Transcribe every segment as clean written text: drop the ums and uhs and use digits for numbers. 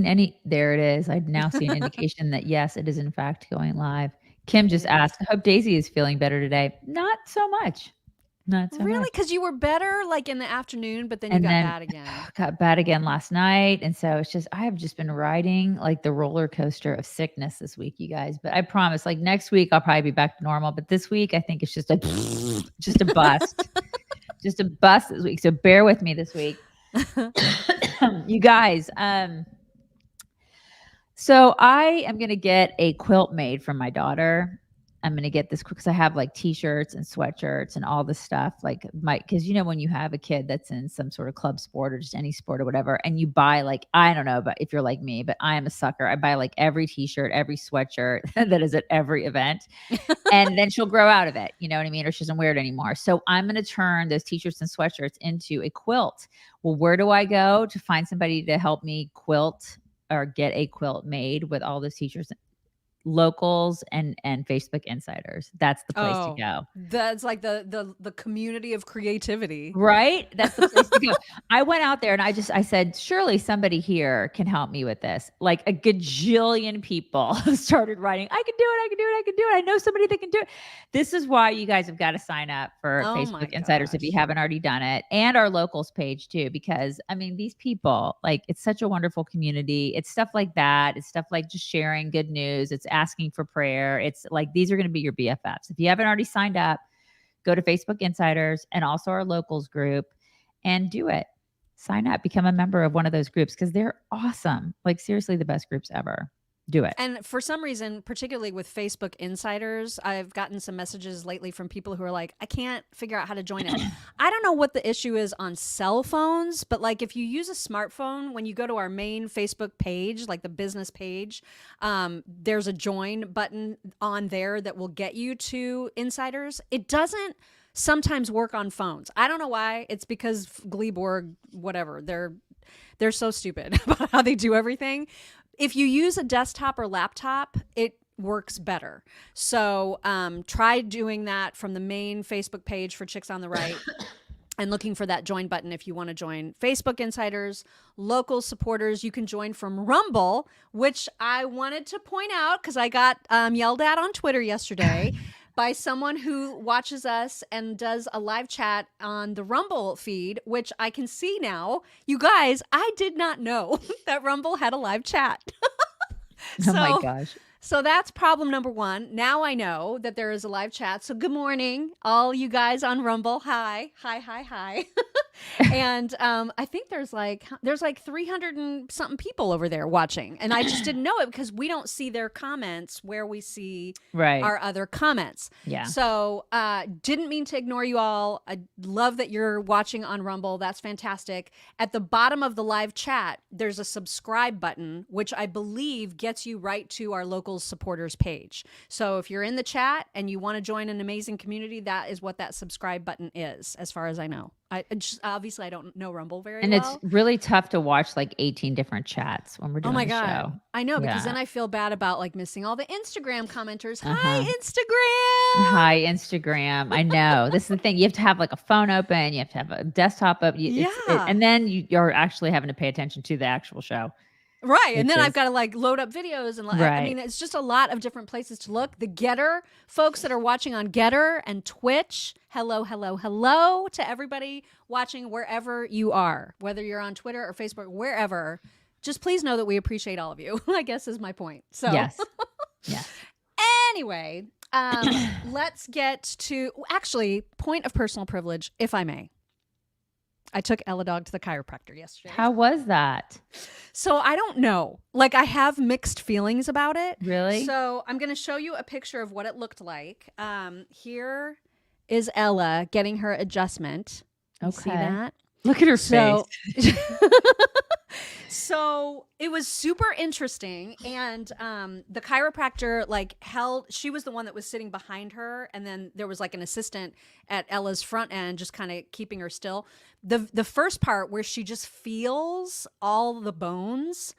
seen any there it is. I now see an indication that, yes, it is in fact going live. Kim just Yeah. asked, "I hope Daisy is feeling better today." Not so much. Not so Really? much. Because you were better like in the afternoon, but then you And got then bad again. got bad again last night, and so it's just I have just been riding, like, the roller coaster of sickness this week, you guys, but I promise, like, next week, I'll probably be back to normal, but this week, I think it's just a just a bust. Just a bust this week, so bear with me this week. You guys, so I am gonna get a quilt made for my daughter. I'm gonna get this because I have like t-shirts and sweatshirts and all this stuff. Like because when you have a kid that's in some sort of club sport or just any sport or whatever, and you buy like I don't know, but if you're like me, but I am a sucker. I buy like every t-shirt, every sweatshirt that is at every event, and then she'll grow out of it. You know what I mean? Or she doesn't wear it anymore. So I'm gonna turn those t-shirts and sweatshirts into a quilt. Well, where do I go to find somebody to help me quilt or get a quilt made with all those teachers, locals and Facebook insiders? That's the place to Oh, go. that's like the community of creativity. Right? That's the place to go. I went out there and I said, "Surely somebody here can help me with this." Like a gajillion people started writing, "I can do it, I can do it, I can do it. I know somebody that can do it." This is why you guys have got to sign up for Oh my Facebook Insiders if you gosh. haven't already done it, and our locals page too, because I mean, these people, like, it's such a wonderful community. It's stuff like that. It's stuff like just sharing good news. It's asking for prayer. It's like these are going to be your BFFs. If you haven't already signed up, go to Facebook Insiders and also our locals group and do it. Sign up, become a member of one of those groups because they're awesome. Like, seriously, the best groups ever. Do it. And for some reason, particularly with Facebook Insiders, I've gotten some messages lately from people who are like, I can't figure out how to join it. I don't know what the issue is on cell phones, but like if you use a smartphone, when you go to our main Facebook page, like the business page, there's a join button on there that will get you to Insiders. It doesn't sometimes work on phones. I don't know why. It's because Gleeborg, whatever, they're so stupid about how they do everything. If you use a desktop or laptop, it works better. So try doing that from the main Facebook page for Chicks on the Right and looking for that join button if you want to join Facebook Insiders, local supporters. You can join from Rumble, which I wanted to point out because I got yelled at on Twitter yesterday by someone who watches us and does a live chat on the Rumble feed, which I can see now. You guys, I did not know that Rumble had a live chat. Oh my So gosh. so that's problem number one. Now I know that there is a live chat. So good morning, all you guys on Rumble. Hi, hi, hi, hi. And I think there's like 300 and something people over there watching, and I just didn't know it because we don't see their comments where we see Right. our other comments. Yeah. So didn't mean to ignore you all. I love that you're watching on Rumble. That's fantastic. At the bottom of the live chat, there's a subscribe button, which I believe gets you right to our local supporters page. So if you're in the chat and you want to join an amazing community, that is what that subscribe button is, as far as I know. I just obviously I don't know Rumble very And well. it's really tough to watch like 18 different chats when we're Oh doing my the God. show. I know, because Yeah. then I feel bad about like missing all the Instagram commenters. Hi, Uh-huh. Instagram. Hi, Instagram. I know. This is the thing. You have to have like a phone open. You have to have a desktop up. Yeah. And then you're actually having to pay attention to the actual show. Right. And Which then I've is got to like load up videos and I right. mean, it's just a lot of different places to look. The Getter folks that are watching on Getter and Twitch. Hello, hello, hello to everybody watching wherever you are, whether you're on Twitter or Facebook, wherever. Just please know that we appreciate all of you, I guess is my point. So Yes. Yes. anyway, let's get to actually point of personal privilege, if I may. I took Ella Dog to the chiropractor yesterday. How was that? So I don't know. Like I have mixed feelings about it. Really? So I'm going to show you a picture of what it looked like. Here is Ella getting her adjustment. You see that? Look at her face. So it was super interesting. And the chiropractor she was the one that was sitting behind her. And then there was like an assistant at Ella's front end, just kind of keeping her still. The first part where she just feels all the bones,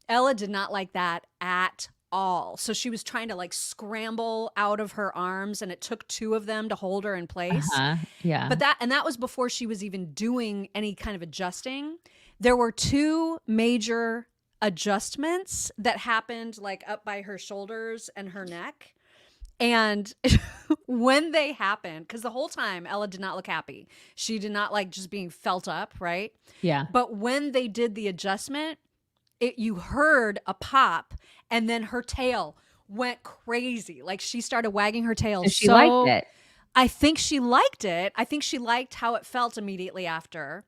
Ella did not like that at all. So she was trying to like scramble out of her arms, and it took two of them to hold her in place. Yeah. But that was before she was even doing any kind of adjusting. There were two major adjustments that happened like up by her shoulders and her neck. And when they happened, because the whole time Ella did not look happy. She did not like just being felt up, right? Yeah. But when they did the adjustment, you heard a pop, and then her tail went crazy. Like she started wagging her tail. So she liked it. I think she liked it. I think she liked how it felt immediately after.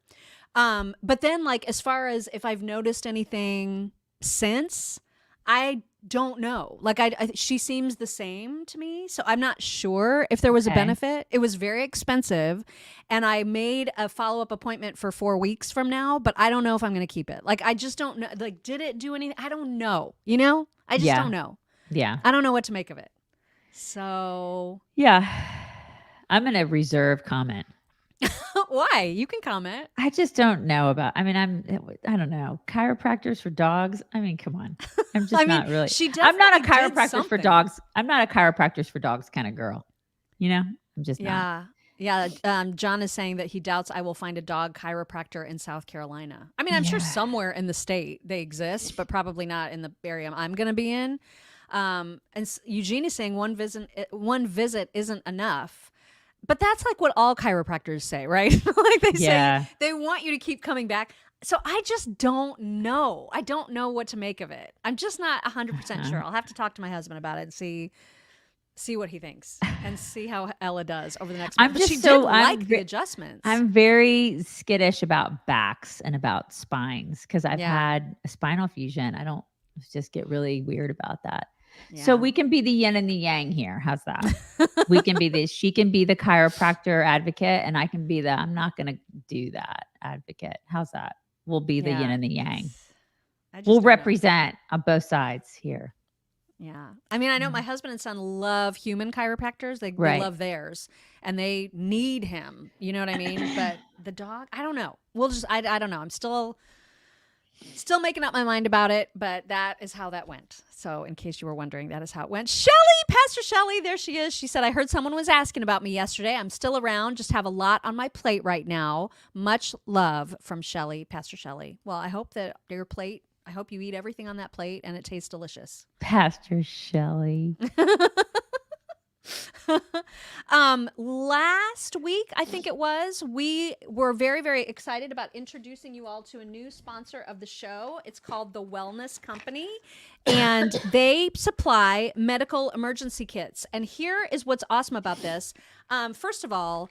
But then, like, as far as if I've noticed anything since, I don't know. Like, she seems the same to me, so I'm not sure if there was a benefit. It was very expensive, and I made a follow-up appointment for 4 weeks from now, but I don't know if I'm going to keep it. Like, I just don't know. Like, did it do anything? I don't know. You know? I just don't know. Yeah. I don't know what to make of it. So. Yeah. I'm going to reserve comment. Why? You can comment. I just don't know about, I don't know. Chiropractors for dogs. I mean, come on. I'm just not really. I'm not a chiropractor for dogs. I'm not a chiropractors for dogs kind of girl. You know, I'm just not. Yeah. John is saying that he doubts I will find a dog chiropractor in South Carolina. I mean, I'm sure somewhere in the state they exist, but probably not in the area I'm going to be in. And Eugene is saying one visit isn't enough. But that's like what all chiropractors say, right? Like they say they want you to keep coming back. So I just don't know. I don't know what to make of it. I'm just not 100% sure. I'll have to talk to my husband about it and see what he thinks and see how Ella does over the next month. But she did like the adjustments. I'm very skittish about backs and about spines because I've had a spinal fusion. I don't just get really weird about that. Yeah. So we can be the yin and the yang here. How's that? We can be she can be the chiropractor advocate and I can be I'm not going to do that advocate. How's that? We'll be the yin and the yang. We'll represent on both sides here. Yeah. I mean, I know my husband and son love human chiropractors. They love theirs and they need him. You know what I mean? But the dog, I don't know. I don't know. I'm still making up my mind about it, but that is how that went. So in case you were wondering, that is how it went. Shelly, Pastor Shelly, there she is. She said, I heard someone was asking about me yesterday. I'm still around, just have a lot on my plate right now. Much love from Shelly, Pastor Shelly. Well, I hope that your plate, I hope you eat everything on that plate and it tastes delicious. Pastor Shelly. Last week, I think it was, we were very, very excited about introducing you all to a new sponsor of the show. It's called The Wellness Company, and they supply medical emergency kits. And here is what's awesome about this. First of all,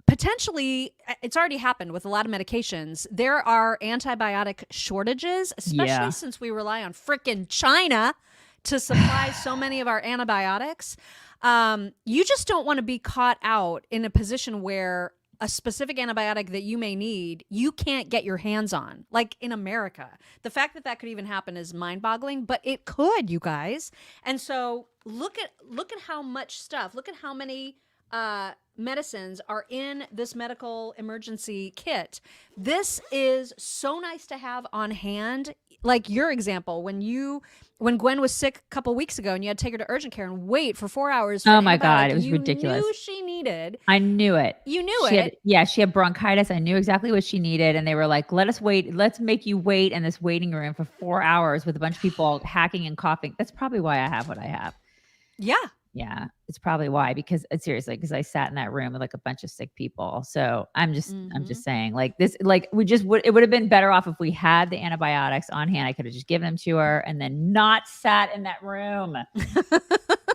potentially, it's already happened with a lot of medications. There are antibiotic shortages, especially since we rely on frickin' China to supply so many of our antibiotics. You just don't want to be caught out in a position where a specific antibiotic that you may need, you can't get your hands on, like in America. The fact that could even happen is mind-boggling, but it could, you guys. And so look at how much stuff, look at how many medicines are in this medical emergency kit. This is so nice to have on hand. Like your example, when Gwen was sick a couple weeks ago and you had to take her to urgent care and wait for 4 hours. For oh my God, it was ridiculous. You knew she needed. I knew it. You knew it. She had bronchitis. I knew exactly what she needed. And they were like, let's make you wait in this waiting room for 4 hours with a bunch of people hacking and coughing. That's probably why I have what I have. Yeah. Yeah, it's probably why, because seriously, because I sat in that room with like a bunch of sick people. So I'm just saying, like this, like it would have been better off if we had the antibiotics on hand. I could have just given them to her and then not sat in that room.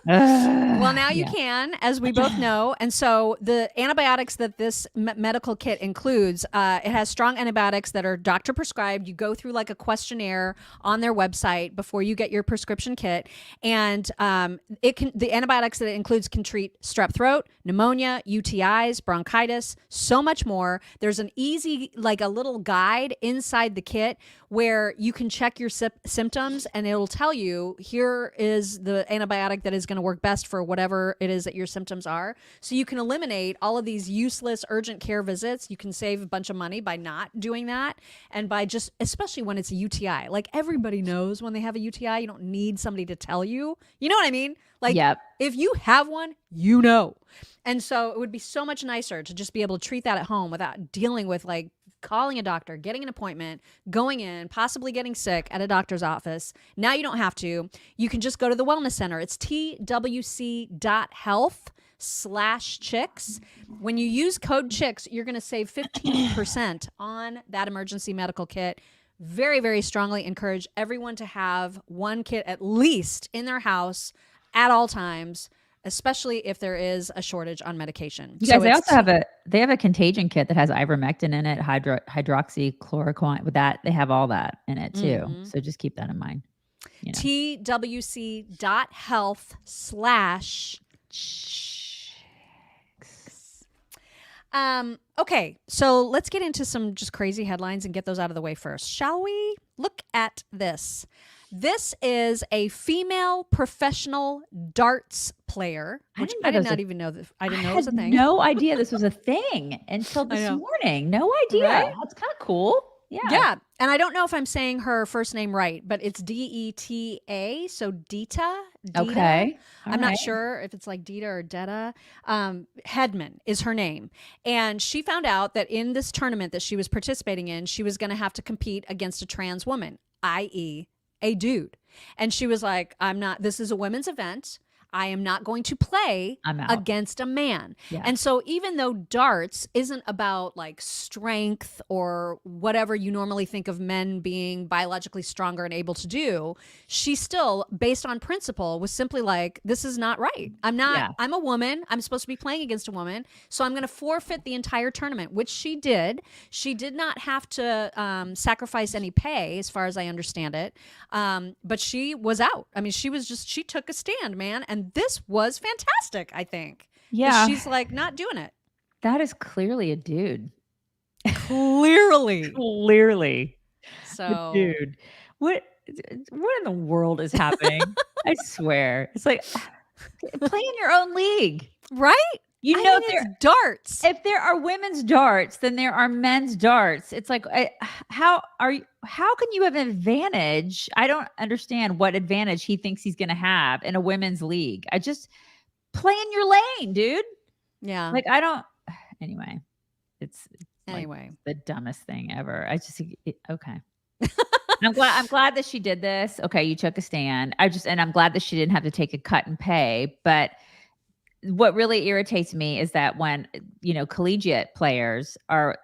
Well, now you can, as we both know. And so the antibiotics that this medical kit includes, it has strong antibiotics that are doctor prescribed. You go through like a questionnaire on their website before you get your prescription kit. And the antibiotics that it includes can treat strep throat, pneumonia, UTIs, bronchitis, so much more. There's an easy, like a little guide inside the kit where you can check your symptoms and it'll tell you, here is the antibiotic that is going to work best for whatever it is that your symptoms are. So you can eliminate all of these useless urgent care visits. You can save a bunch of money by not doing that. And by just, especially when it's a UTI, like everybody knows when they have a UTI, you don't need somebody to tell you. You know what I mean? Like if you have one, you know. And so it would be so much nicer to just be able to treat that at home without dealing with like calling a doctor, getting an appointment, going in, possibly getting sick at a doctor's office. Now you don't have to. You can just go to the wellness center. It's twc.health/chicks. When you use code chicks, you're going to save 15% on that emergency medical kit. Very, very strongly encourage everyone to have one kit at least in their house at all times, especially if there is a shortage on medication. You guys, they also have a contagion kit that has ivermectin in it, hydroxychloroquine. With that, they have all that in it too. Mhm. So just keep that in mind. You know. twc.health/chicks. Okay, so let's get into some just crazy headlines and get those out of the way first. Shall we? Look at this. This is a female professional darts player, which I did not even know that. I didn't know it was a thing. No idea this was a thing until this morning. No idea. Right? That's kind of cool. Yeah. Yeah. And I don't know if I'm saying her first name right, but it's Deta. So Deta. Okay. I'm not sure if it's like Deta or Deta. Hedman is her name. And she found out that in this tournament that she was participating in, she was going to have to compete against a trans woman, i.e., a dude. And she was like, this is a women's event. I am not going to play against a man. Yeah. And so even though darts isn't about like strength or whatever you normally think of men being biologically stronger and able to do, she still, based on principle, was simply like, this is not right. I'm a woman. I'm supposed to be playing against a woman. So I'm going to forfeit the entire tournament, which she did. She did not have to sacrifice any pay, as far as I understand it. But she was out. I mean, she took a stand, man. And this was fantastic, I think. Yeah. She's like not doing it. That is clearly a dude. Clearly. So, dude, what in the world is happening? I swear. It's like play in your own league. Right? You know, it's darts. If there are women's darts, then there are men's darts. It's like, how can you have an advantage? I don't understand what advantage he thinks he's going to have in a women's league. I just play in your lane, dude. Yeah. Like, anyway, it's anyway, the dumbest thing ever. Okay. I'm glad that she did this. Okay. You took a stand. And I'm glad that she didn't have to take a cut and pay, but what really irritates me is that when, collegiate players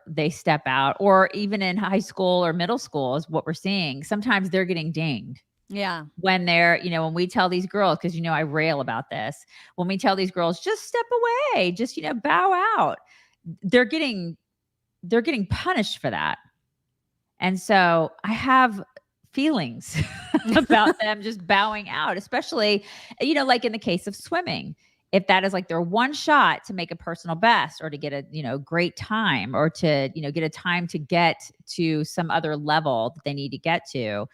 they step out, or even in high school or middle school is what we're seeing. Sometimes they're getting dinged. Yeah. When they're, when we tell these girls, because, I rail about this, when we tell these girls, just step away, just, bow out, they're getting punished for that. And so I have feelings about them just bowing out, especially, like in the case of swimming. If that is like their one shot to make a personal best, or to get a, great time, or to, get a time to get to some other level that they need to get to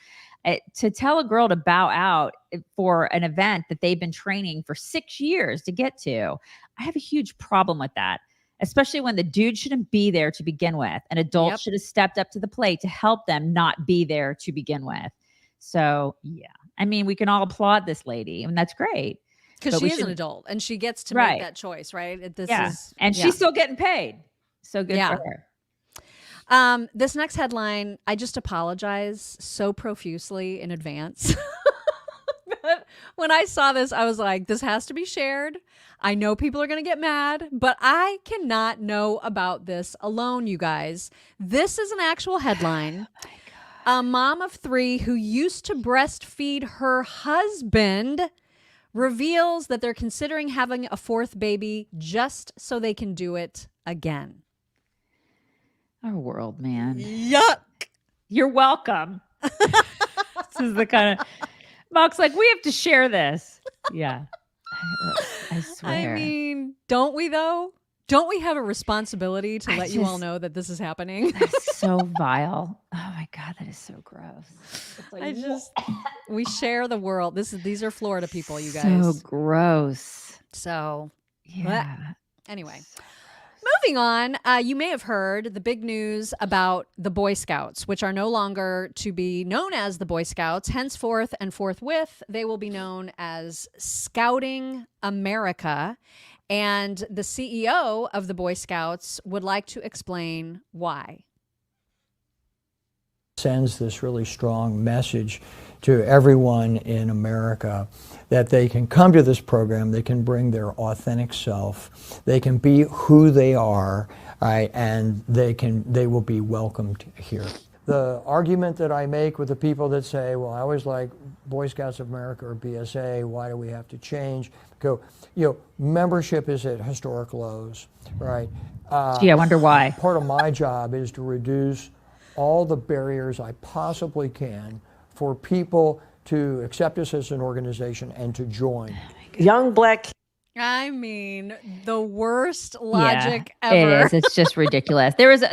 tell a girl to bow out for an event that they've been training for 6 years to get to, I have a huge problem with that, especially when the dude shouldn't be there to begin with. An adult should have stepped up to the plate to help them not be there to begin with. So, yeah, I mean, we can all applaud this lady, and that's great. Because she is an adult and she gets to make that choice, right? She's still getting paid. So good for her. This next headline, I just apologize so profusely in advance. But when I saw this, I was like, this has to be shared. I know people are going to get mad, but I cannot know about this alone, you guys. This is an actual headline. A mom of 3 who used to breastfeed her husband reveals that they're considering having a 4th baby just so they can do it again. Our world, man. Yuck. You're welcome. This is the kind of... Mock's like, we have to share this. Yeah. I swear. I mean, don't we though? Don't we have a responsibility to let you all know that this is happening? That's so vile. Oh my God, that is so gross. Like, we share the world. These are Florida people, you guys. So gross. So, yeah. Anyway, moving on. You may have heard the big news about the Boy Scouts, which are no longer to be known as the Boy Scouts. Henceforth and forthwith, they will be known as Scouting America. And the CEO of the Boy Scouts would like to explain why. sends this really strong message to everyone in America that they can come to this program, they can bring their authentic self, they can be who they are, right, and they will be welcomed here. The argument that I make with the people that say, well, I always like Boy Scouts of America or BSA, why do we have to change? Membership is at historic lows, right? Gee, I wonder why. Part of my job is to reduce all the barriers I possibly can for people to accept us as an organization and to join. Young black. I mean, the worst logic ever. It is. It's just ridiculous. There was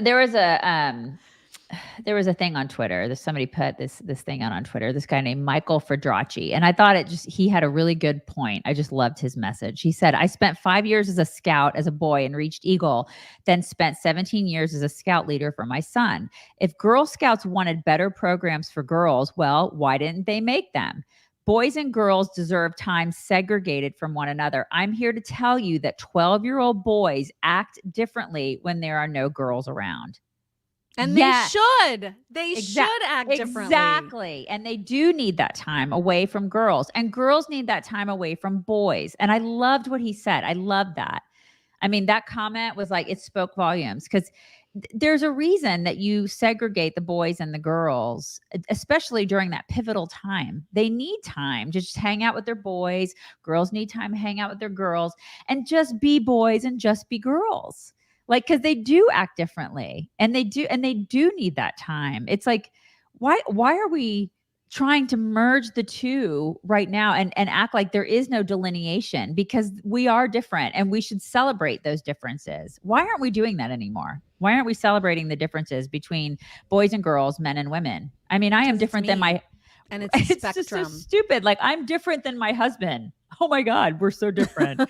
a thing on Twitter. Somebody put this thing out on Twitter. This guy named Michael Fradracci, and I thought he had a really good point. I just loved his message. He said, "I spent 5 years as a scout as a boy and reached Eagle, then spent 17 years as a scout leader for my son. If Girl Scouts wanted better programs for girls, well, why didn't they make them? Boys and girls deserve time segregated from one another. I'm here to tell you that 12-year-old boys act differently when there are no girls around." And they should. They should act differently. Exactly. And they do need that time away from girls. And girls need that time away from boys. And I loved what he said. I loved that. I mean, that comment was like, it spoke volumes, because there's a reason that you segregate the boys and the girls, especially during that pivotal time. They need time to just hang out with their boys. Girls need time to hang out with their girls, and just be boys and just be girls. Like, because they do act differently, and they do need that time. It's like, why are we trying to merge the two right now and act like there is no delineation? Because we are different and we should celebrate those differences. Why aren't we doing that anymore? Why aren't we celebrating the differences between boys and girls, men and women? I mean, I am different than my, and it's a spectrum. Just so stupid. Like, I'm different than my husband. Oh my God, we're so different.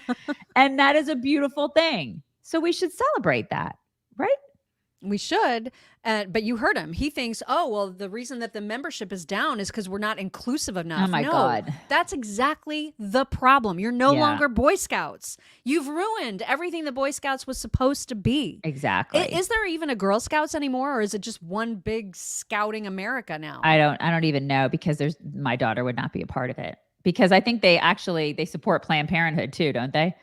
And that is a beautiful thing. So we should celebrate that, right? We should. But you heard him. He thinks, oh, well, the reason that the membership is down is because we're not inclusive enough. Oh my God. That's exactly the problem. You're no longer Boy Scouts. You've ruined everything the Boy Scouts was supposed to be. Exactly. Is there even a Girl Scouts anymore, or is it just one big Scouting America now? I don't even know, because my daughter would not be a part of it, because I think they support Planned Parenthood too, don't they?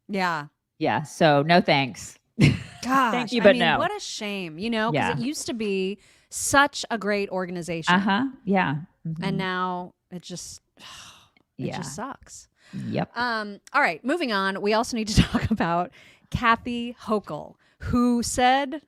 Yeah. Yeah. So no thanks. Gosh, thank you, but no. What a shame, because it used to be such a great organization. Yeah. Mm-hmm. And now it just just sucks. Yep. All right, moving on. We also need to talk about Kathy Hochul, who said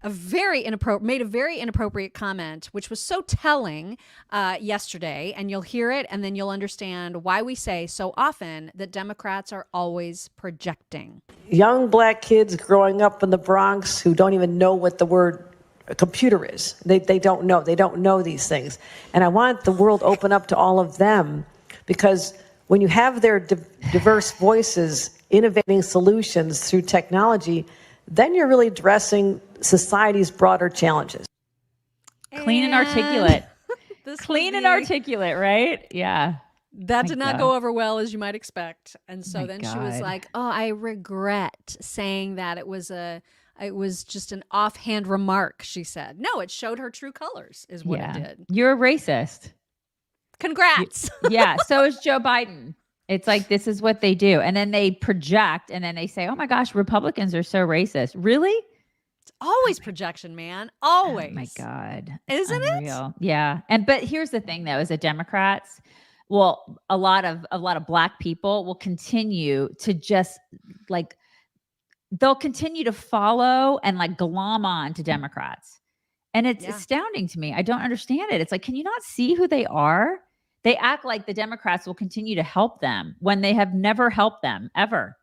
made a very inappropriate comment, which was so telling yesterday. And you'll hear it, and then you'll understand why we say so often that Democrats are always projecting. Young black kids growing up in the Bronx who don't even know what the word computer is. They don't know. They don't know these things. And I want the world open up to all of them, because when you have their diverse voices innovating solutions through technology, then you're really addressing society's broader challenges. Clean and articulate. Clean and articulate, right? Yeah. That did not go over well, as you might expect. And so then she was like, oh, I regret saying that. It was just an offhand remark, she said. No, it showed her true colors, is what it did. You're a racist. Congrats. Yeah. So is Joe Biden. It's like, this is what they do. And then they project, and then they say, oh my gosh, Republicans are so racist. Really? It's always projection, man. Always. Oh my God. Isn't unreal. It? Yeah. But here's the thing though, is that Democrats, well, a lot of black people will continue to just they'll continue to follow and glom on to Democrats. And it's astounding to me. I don't understand it. It's like, can you not see who they are? They act like the Democrats will continue to help them when they have never helped them, ever.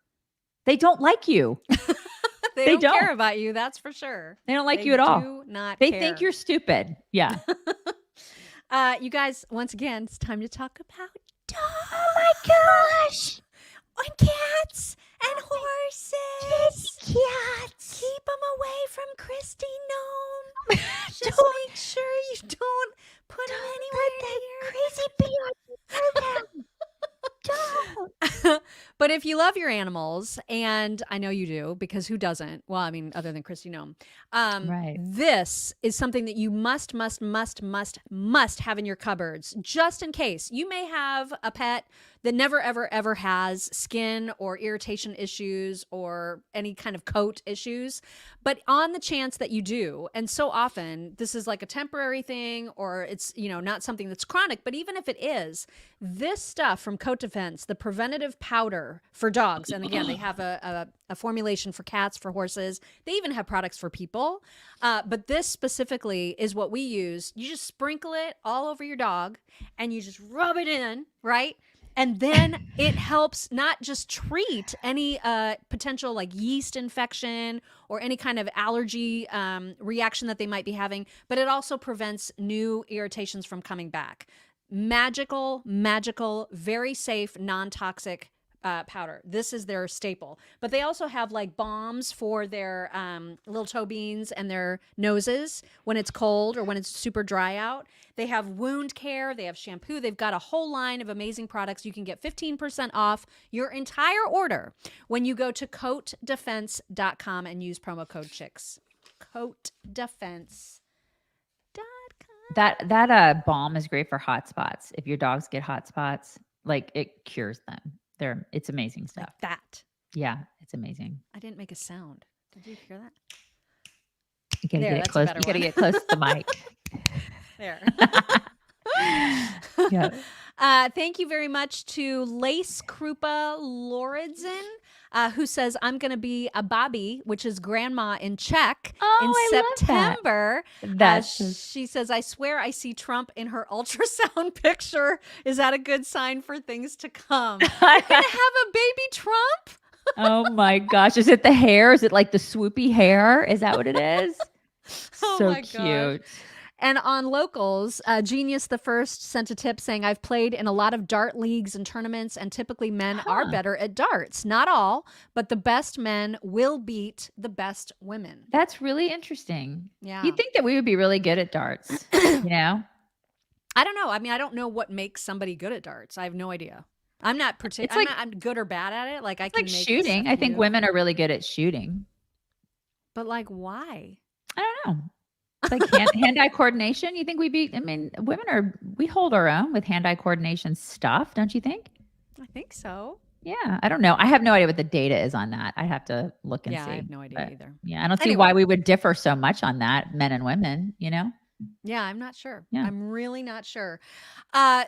They don't like you. They don't care about you, that's for sure. They don't like you at all. They care. think you're stupid. Yeah. You guys, once again, it's time to talk about dogs. Oh my gosh. And cats and horses. Cats. Keep them away from Kristi Noem. Just make sure you don't put them anywhere near. Crazy bee on them. Don't. But if you love your animals, and I know you do, because who doesn't? Well, I mean, other than Kristi Noem. Right. This is something that you must have in your cupboards, just in case. You may have a pet that never, ever has skin or irritation issues or any kind of coat issues. But on the chance that you do, and so often this is like a temporary thing, or it's, not something that's chronic, but even if it is, this stuff from Coat Defense, the preventative powder for dogs, and again, they have a formulation for cats, for horses. They even have products for people. But this specifically is what we use. You just sprinkle it all over your dog and you just rub it in, right? And then it helps not just treat any potential like yeast infection or any kind of allergy reaction that they might be having, but it also prevents new irritations from coming back. Magical, very safe, non-toxic powder. This is their staple. But they also have like balms for their little toe beans and their noses when it's cold or when it's super dry out. They have wound care. They have shampoo. They've got a whole line of amazing products. You can get 15% off your entire order when you go to coatdefense.com and use promo code CHICKS. Coatdefense.com. That balm is great for hot spots. If your dogs get hot spots, like it cures them. It's amazing stuff. Like that. Yeah, it's amazing. I didn't make a sound. Did you hear that? You gotta There, get it that's a close. better You gotta one. get close to the mic. There. Yeah. Thank you very much to Lace Krupa Loredzen, who says, I'm going to be a Bobby, which is grandma in Czech, Oh, in I love that. September. She says, I swear I see Trump in her ultrasound picture. Is that a good sign for things to come? You're going to have a baby Trump? Oh my gosh. Is it the hair? Is it like the swoopy hair? Is that what it is? Oh So my gosh. cute. And on locals, Genius the First sent a tip saying, I've played in a lot of dart leagues and tournaments, and typically men are better at darts. Not all, but the best men will beat the best women. That's really interesting. Yeah. You'd think that we would be really good at darts, you know? I don't know. I mean, I don't know what makes somebody good at darts. I have no idea. I'm not particular. I'm good or bad at it. Like I can Like make shooting. I think women are really good at shooting. But like, why? I don't know. Like hand-eye coordination. You think we hold our own with hand-eye coordination stuff, don't you think? I think so. Yeah, I don't know. I have no idea what the data is on that. I'd have to look and see. Yeah, I have no idea either. Yeah, I don't see why we would differ so much on that, men and women, you know? Yeah, I'm not sure. Yeah. I'm really not sure.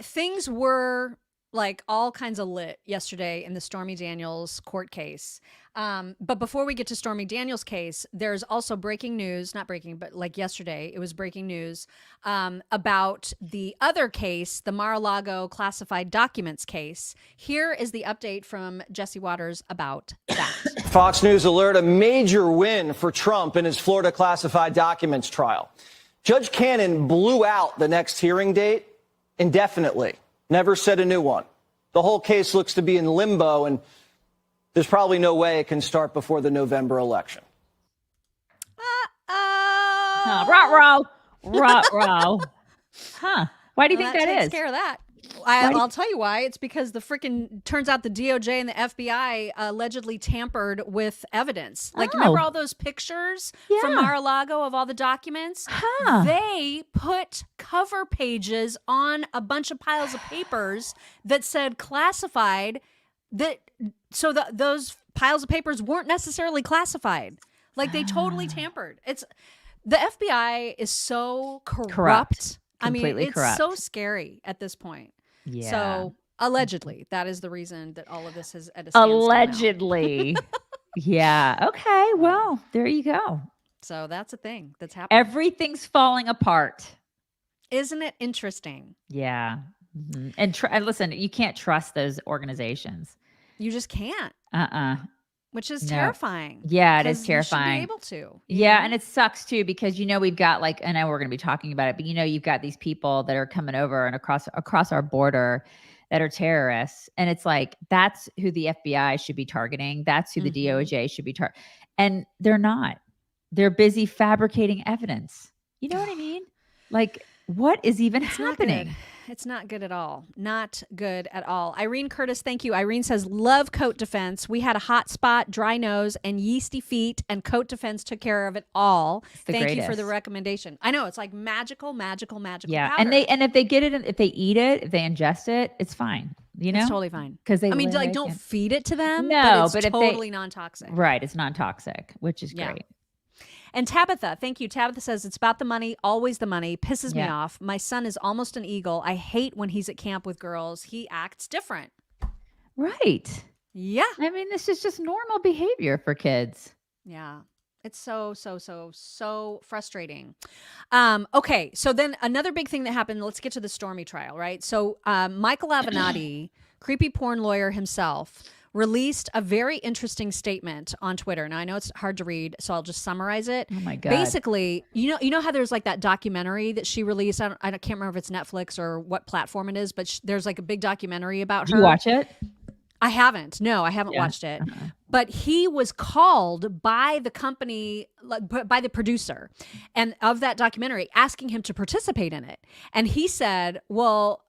Things were like all kinds of lit yesterday in the Stormy Daniels court case. But before we get to Stormy Daniels' case, there's also breaking news, not breaking, but like yesterday, it was breaking news about the other case, the Mar-a-Lago classified documents case. Here is the update from Jesse Waters about that. Fox News alert, a major win for Trump in his Florida classified documents trial. Judge Cannon blew out the next hearing date indefinitely. Never set a new one. The whole case looks to be in limbo, and there's probably no way it can start before the November election. Ruh-roh. Huh. Why do you think that takes is? care of that. I'll tell you why. It's because turns out the DOJ and the FBI allegedly tampered with evidence. Like, remember all those pictures from Mar-a-Lago of all the documents? Huh. They put cover pages on a bunch of piles of papers that said classified, so those piles of papers weren't necessarily classified. Like, they totally tampered. The FBI is so corrupt. Completely it's corrupt. so scary at this point. Yeah. So allegedly, that is the reason that all of this is at a standstill now. Allegedly. Yeah. Okay. Well, there you go. So that's a thing that's happening. Everything's falling apart. Isn't it interesting? Yeah. Mm-hmm. And listen, you can't trust those organizations. You just can't. Which is No. terrifying. Yeah, it is 'cause you terrifying. should be able to. Yeah, and it sucks too because we've got I know we're going to be talking about it, but you've got these people that are coming over and across our border that are terrorists, and it's like that's who the FBI should be targeting. That's who the DOJ should be targeting, and they're not. They're busy fabricating evidence. You know what I mean? Like, what is even happening? It's not good at all. Not good at all. Irene Curtis, thank you. Irene says, love Coat Defense. We had a hot spot, dry nose, and yeasty feet, and Coat Defense took care of it all. Thank you for the recommendation. I know, it's like magical powder. And if they get it, if they eat it, if they ingest it, it's fine. You know, it's totally fine. Because don't feed it to them. No, but it's totally non-toxic. Right, it's non-toxic, which is great. And Tabitha, thank you. Tabitha says, it's about the money, always the money. Pisses me off. My son is almost an eagle. I hate when he's at camp with girls. He acts different. Right. Yeah. I mean, this is just normal behavior for kids. Yeah. It's so frustrating. Okay. So then another big thing that happened, let's get to the Stormy trial, right? So Michael Avenatti, creepy porn lawyer himself, released a very interesting statement on Twitter. Now I know it's hard to read, so I'll just summarize it. Oh my God. Basically, you know how there's like that documentary that she released. I can't remember if it's Netflix or what platform it is, but there's like a big documentary about her. Did you watch it? I haven't. No, I haven't watched it. But he was called by the company, by the producer, and of that documentary, asking him to participate in it. And he said, well,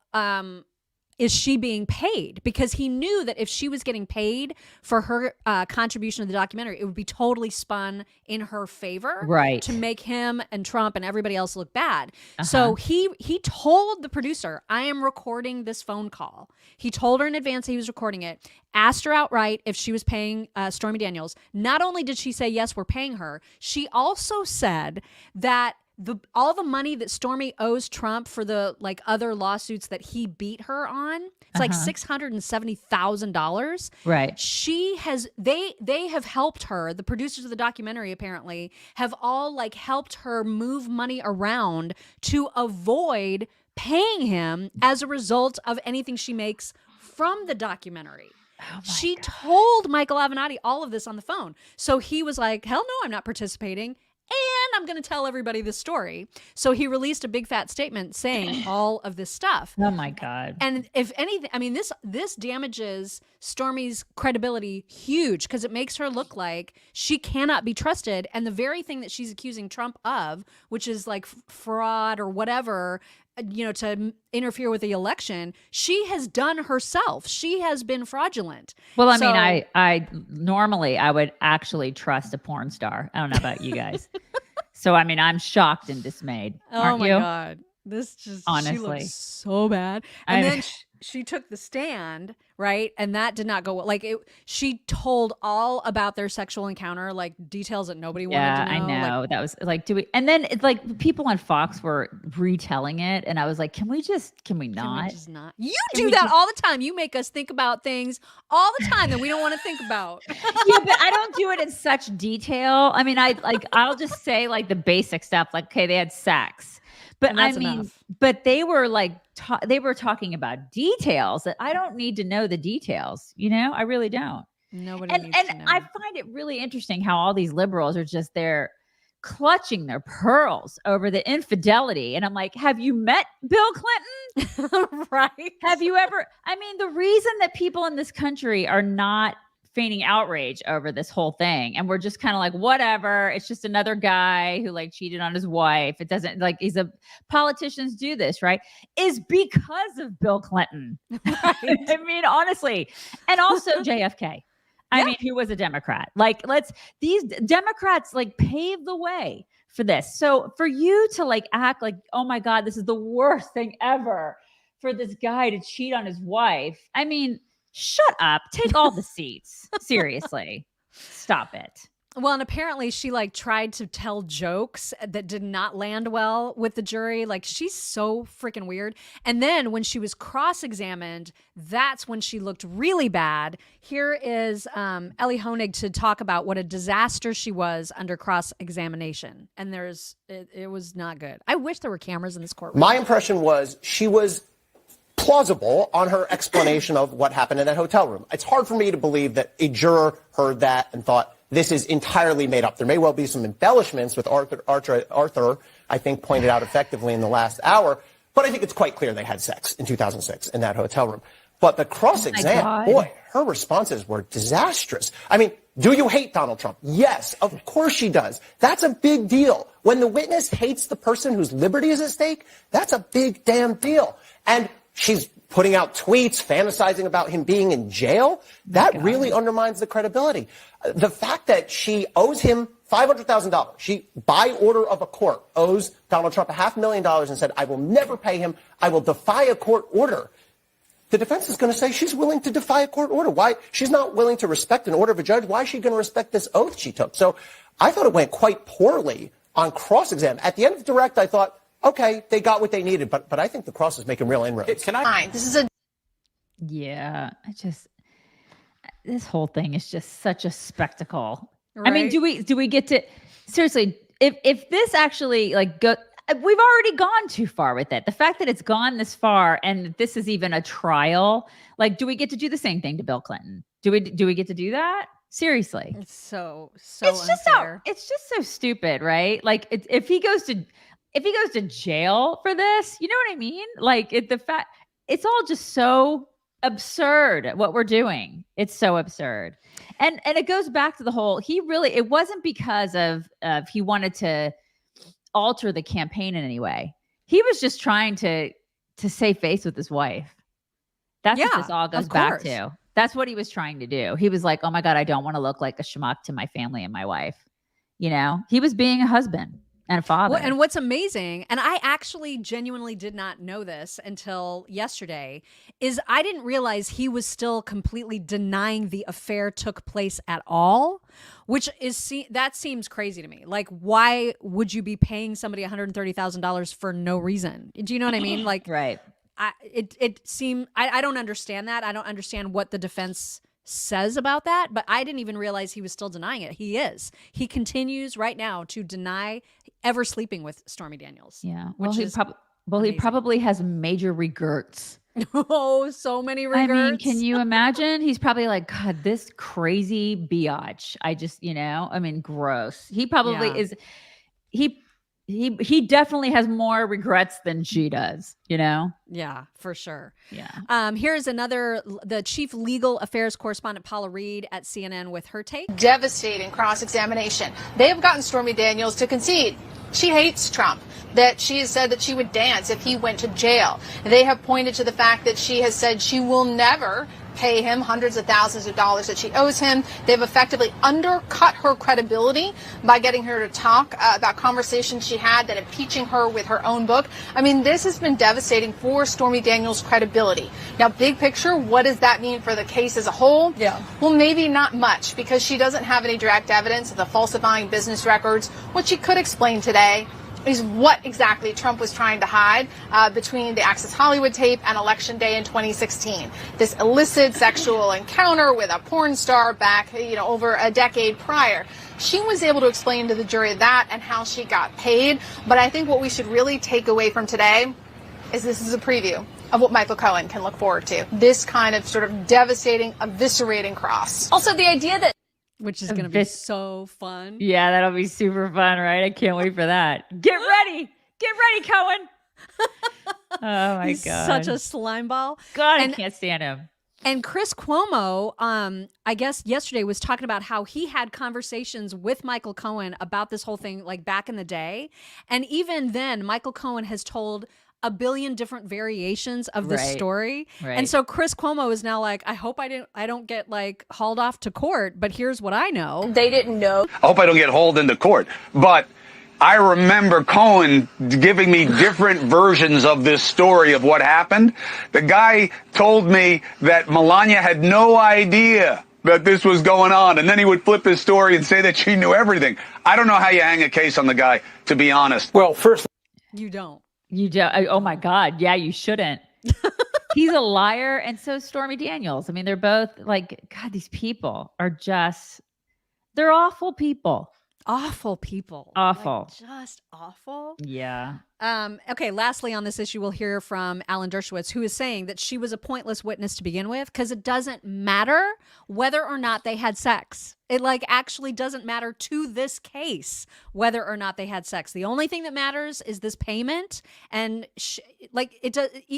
is she being paid? Because he knew that if she was getting paid for her contribution to the documentary, it would be totally spun in her favor, right, to make him and Trump and everybody else look bad. So he told the producer, I am recording this phone call. He told her in advance that he was recording it, asked her outright if she was paying Stormy Daniels. Not only did she say, yes, we're paying her, she also said that all the money that Stormy owes Trump for the like other lawsuits that he beat her on, it's like $670,000. Right. They have helped her. The producers of the documentary apparently have all like helped her move money around to avoid paying him as a result of anything she makes from the documentary. She told Michael Avenatti all of this on the phone. So he was like, hell no, I'm not participating. And I'm going to tell everybody this story. So he released a big fat statement saying all of this stuff. Oh my God. And if anything, I mean, this damages Stormy's credibility huge because it makes her look like she cannot be trusted. And the very thing that she's accusing Trump of, which is like fraud or whatever, you know, to interfere with the election, she has done herself. She has been fraudulent. Well, I mean, I normally I would actually trust a porn star. I don't know about you guys. So, I mean, I'm shocked and dismayed. Aren't you? Oh my God. This just, honestly, she looks so bad. And then she took the stand, right? And that did not go well. Like she told all about their sexual encounter, like details that nobody wanted to know. I know. Like, that was like, and then it's like people on Fox were retelling it. And I was like, can we not? Can we just not? You do that all the time. You make us think about things all the time that we don't want to think about. Yeah, but I don't do it in such detail. I mean, I'll just say like the basic stuff, like, okay, they had sex. But I mean, enough. But they were like, they were talking about details that I don't need to know the details. You know, I really don't. Nobody needs to know. I find it really interesting how all these liberals are just there clutching their pearls over the infidelity. And I'm like, have you met Bill Clinton? Right. Have you ever? I mean, the reason that people in this country are not feigning outrage over this whole thing, and we're just kind of like, whatever, it's just another guy who like cheated on his wife, it doesn't, like, politicians do this, right, is because of Bill Clinton. Right? I mean, honestly. And also JFK, I mean, who was a Democrat. Like, these Democrats like pave the way for this. So for you to like act like, oh my God, this is the worst thing ever for this guy to cheat on his wife, I mean, shut up. Take all the seats. Seriously. Stop it. Well, and apparently she like tried to tell jokes that did not land well with the jury. Like, she's so freaking weird. And then when she was cross-examined, that's when she looked really bad. Here is Ellie Honig to talk about what a disaster she was under cross-examination. And it was not good. I wish there were cameras in this courtroom. My impression was she was plausible on her explanation of what happened in that hotel room. It's hard for me to believe that a juror heard that and thought this is entirely made up. There may well be some embellishments, with Arthur, I think, pointed out effectively in the last hour, but I think it's quite clear they had sex in 2006 in that hotel room. But the cross-exam, boy, her responses were disastrous. I mean, Do you hate Donald Trump? Yes, of course she does. That's a big deal. When the witness hates the person whose liberty is at stake, that's a big damn deal. And she's putting out tweets, fantasizing about him being in jail. That really undermines the credibility. The fact that she owes him $500,000. She, by order of a court, owes Donald Trump $500,000 and said, I will never pay him. I will defy a court order. The defense is going to say she's willing to defy a court order. Why? She's not willing to respect an order of a judge. Why is she going to respect this oath she took? So I thought it went quite poorly on cross-exam. At the end of direct, I thought, okay, they got what they needed. But I think the cross is making real inroads. Yeah, this whole thing is just such a spectacle. Right? I mean, do we get to, seriously, if this actually we've already gone too far with it. The fact that it's gone this far and this is even a trial, do we get to do the same thing to Bill Clinton? Do we get to do that? Seriously. It's so It's unfair. it's just so stupid, right? If he goes to jail for this, you know what I mean? It's all just so absurd what we're doing. It's so absurd. And it goes back to the whole, it wasn't because of he wanted to alter the campaign in any way. He was just trying to save face with his wife. That's what this all goes back to. That's what he was trying to do. He was like, oh my God, I don't want to look like a schmuck to my family and my wife. He was being a husband and a father. Well, and what's amazing, and I actually genuinely did not know this until yesterday, is I didn't realize he was still completely denying the affair took place at all, which that seems crazy to me. Why would you be paying somebody $130,000 for no reason? Do you know what I mean? Right. I don't understand that. I don't understand what the defense says about that, but I didn't even realize he was still denying it. He is. He continues right now to deny ever sleeping with Stormy Daniels. Yeah. Well, he probably has major regrets. Oh, so many regrets. I mean, can you imagine? He's probably like, God, this crazy biatch. Gross. He probably is. He definitely has more regrets than she does, Yeah, for sure. Yeah. Here's the chief legal affairs correspondent, Paula Reed at CNN, with her take. Devastating cross-examination. They have gotten Stormy Daniels to concede she hates Trump, that she has said that she would dance if he went to jail. They have pointed to the fact that she has said she will never pay him hundreds of thousands of dollars that she owes him. They've effectively undercut her credibility by getting her to talk about conversations she had, that impeaching her with her own book. I mean, this has been devastating for Stormy Daniels' credibility. Now, big picture, what does that mean for the case as a whole? Yeah. Well, maybe not much, because she doesn't have any direct evidence of the falsifying business records. What she could explain today is what exactly Trump was trying to hide between the Access Hollywood tape and Election Day in 2016. This illicit sexual encounter with a porn star back, over a decade prior. She was able to explain to the jury that and how she got paid. But I think what we should really take away from today is this is a preview of what Michael Cohen can look forward to. This kind of sort of devastating, eviscerating cross. Also, the idea that which is going to be so fun. Yeah, that'll be super fun, right? I can't wait for that. Get ready, Cohen. Oh my God, such a slime ball. God, I can't stand him. And Chris Cuomo, I guess yesterday was talking about how he had conversations with Michael Cohen about this whole thing, back in the day, and even then, Michael Cohen has told a billion different variations of the story. Right. And so Chris Cuomo is now like, I hope I don't get hauled off to court, but here's what I know. they didn't know. I hope I don't get hauled into court. But I remember Cohen giving me different versions of this story of what happened. The guy told me that Melania had no idea that this was going on, and then he would flip his story and say that she knew everything. I don't know how you hang a case on the guy, to be honest. Well, first, you don't. You don't. Oh my God. Yeah, you shouldn't. He's a liar. And so is Stormy Daniels. I mean, they're both God, these people are they're awful people. Awful people. Awful. Just awful. Yeah. Okay, lastly on this issue, we'll hear from Alan Dershowitz, who is saying that she was a pointless witness to begin with because it doesn't matter whether or not they had sex. It actually doesn't matter to this case whether or not they had sex. The only thing that matters is this payment, and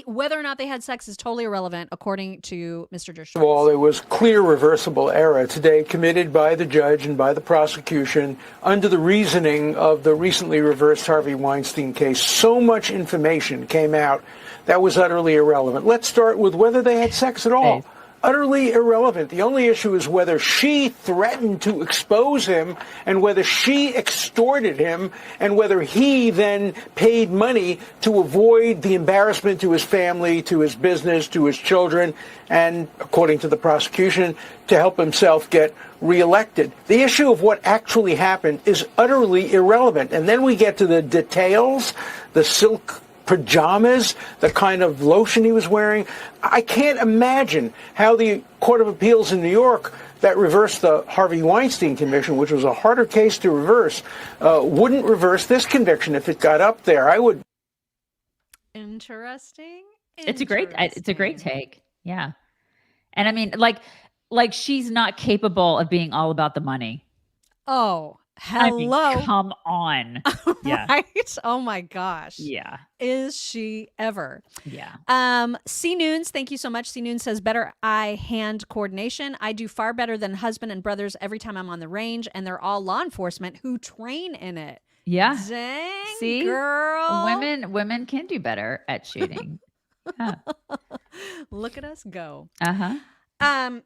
whether or not they had sex is totally irrelevant, according to Mr. Dershowitz. Well, it was clear reversible error today committed by the judge and by the prosecution under the reasoning of the recently reversed Harvey Weinstein case. So much information came out that was utterly irrelevant. Let's start with whether they had sex at all. Utterly irrelevant. The only issue is whether she threatened to expose him and whether she extorted him and whether he then paid money to avoid the embarrassment to his family, to his business, to his children, and, according to the prosecution, to help himself get reelected. The issue of what actually happened is utterly irrelevant. And then we get to the details, the silk pajamas, the kind of lotion he was wearing. I can't imagine how the Court of Appeals in New York that reversed the Harvey Weinstein conviction, which was a harder case to reverse, wouldn't reverse this conviction if it got up there. I would. Interesting. It's a great take. Yeah. And I mean, like she's not capable of being all about the money. Oh, hello. I mean, come on. Yeah. Right? Oh my gosh. Yeah. Is she ever? Yeah. C Noons, thank you so much. C Noons says better eye-hand coordination. I do far better than husband and brothers every time I'm on the range, and they're all law enforcement who train in it. Yeah. Dang, See, girl. Women can do better at shooting. Huh. Look at us go.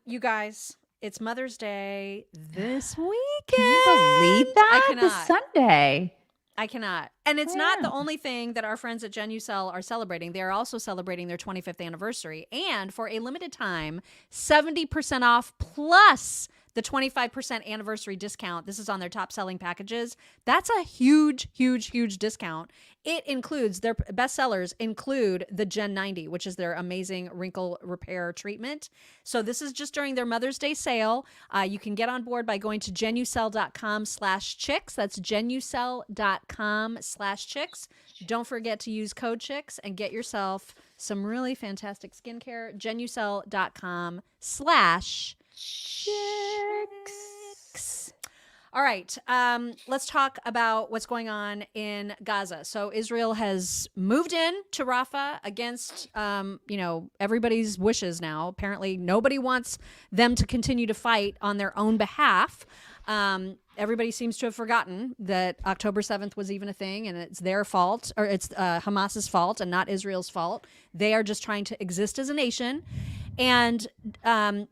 You guys, it's Mother's Day this weekend. Can you believe that? I cannot. This Sunday. I cannot. And it's not the only thing that our friends at Genucel are celebrating. They are also celebrating their 25th anniversary. And for a limited time, 70% off plus the 25% anniversary discount. This is on their top selling packages. That's a huge, huge, huge discount. It includes, their best sellers include the Gen 90, which is their amazing wrinkle repair treatment. So this is just during their Mother's Day sale. You can get on board by going to genucel.com/chicks. That's genucel.com/chicks. Don't forget to use code chicks and get yourself some really fantastic skincare. genucel.com/chicks. All right, let's talk about what's going on in Gaza. So Israel has moved in to Rafah against, everybody's wishes now. Apparently, nobody wants them to continue to fight on their own behalf. Everybody seems to have forgotten that October 7th was even a thing, and it's their fault, or it's Hamas's fault and not Israel's fault. They are just trying to exist as a nation. And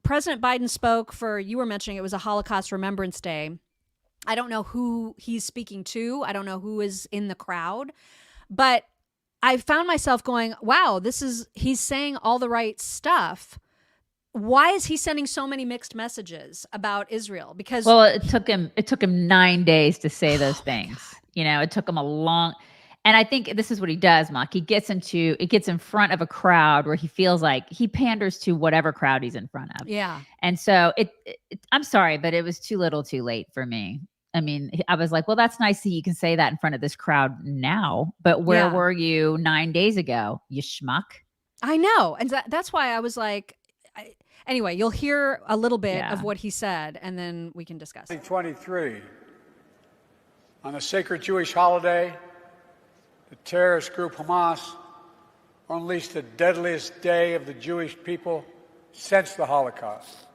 President Biden spoke for, you were mentioning it was a Holocaust Remembrance Day. I don't know who he's speaking to. I don't know who is in the crowd. But I found myself going, wow, he's saying all the right stuff. Why is he sending so many mixed messages about Israel? Because it took him 9 days to say those things. It took him a long. And I think this is what he does, Mock. He gets in front of a crowd where he feels like he panders to whatever crowd he's in front of. Yeah. And so I'm sorry, but it was too little too late for me. I mean, I was like, well, that's nice that you can say that in front of this crowd now, but where were you 9 days ago, you schmuck? I know. And that's why I was like, anyway, you'll hear a little bit of what he said, and then we can discuss. 2023, on a sacred Jewish holiday, the terrorist group Hamas unleashed the deadliest day of the Jewish people since the Holocaust.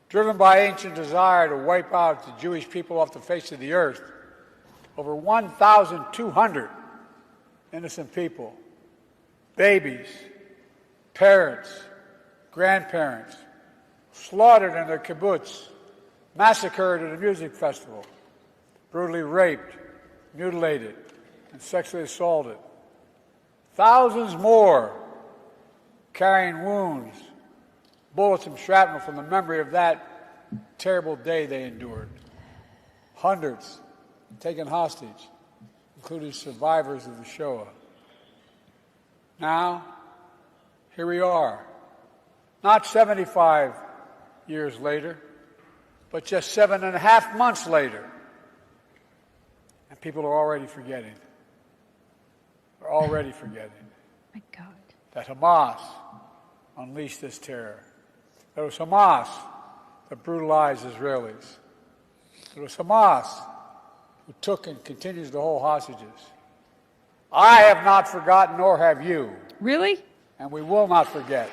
Driven by ancient desire to wipe out the Jewish people off the face of the earth, over 1,200 innocent people, babies, parents, grandparents, slaughtered in their kibbutz, massacred at a music festival, brutally raped, mutilated, and sexually assaulted. Thousands more carrying wounds, bullets and shrapnel from the memory of that terrible day they endured. Hundreds taken hostage, including survivors of the Shoah. Now, here we are, not 75 years later, but just 7.5 months later, and people are already forgetting. are already forgetting My God. that Hamas unleashed this terror. That it was Hamas that brutalized Israelis. It was Hamas who took and continues to hold hostages. I have not forgotten, nor have you. Really? And we will not forget.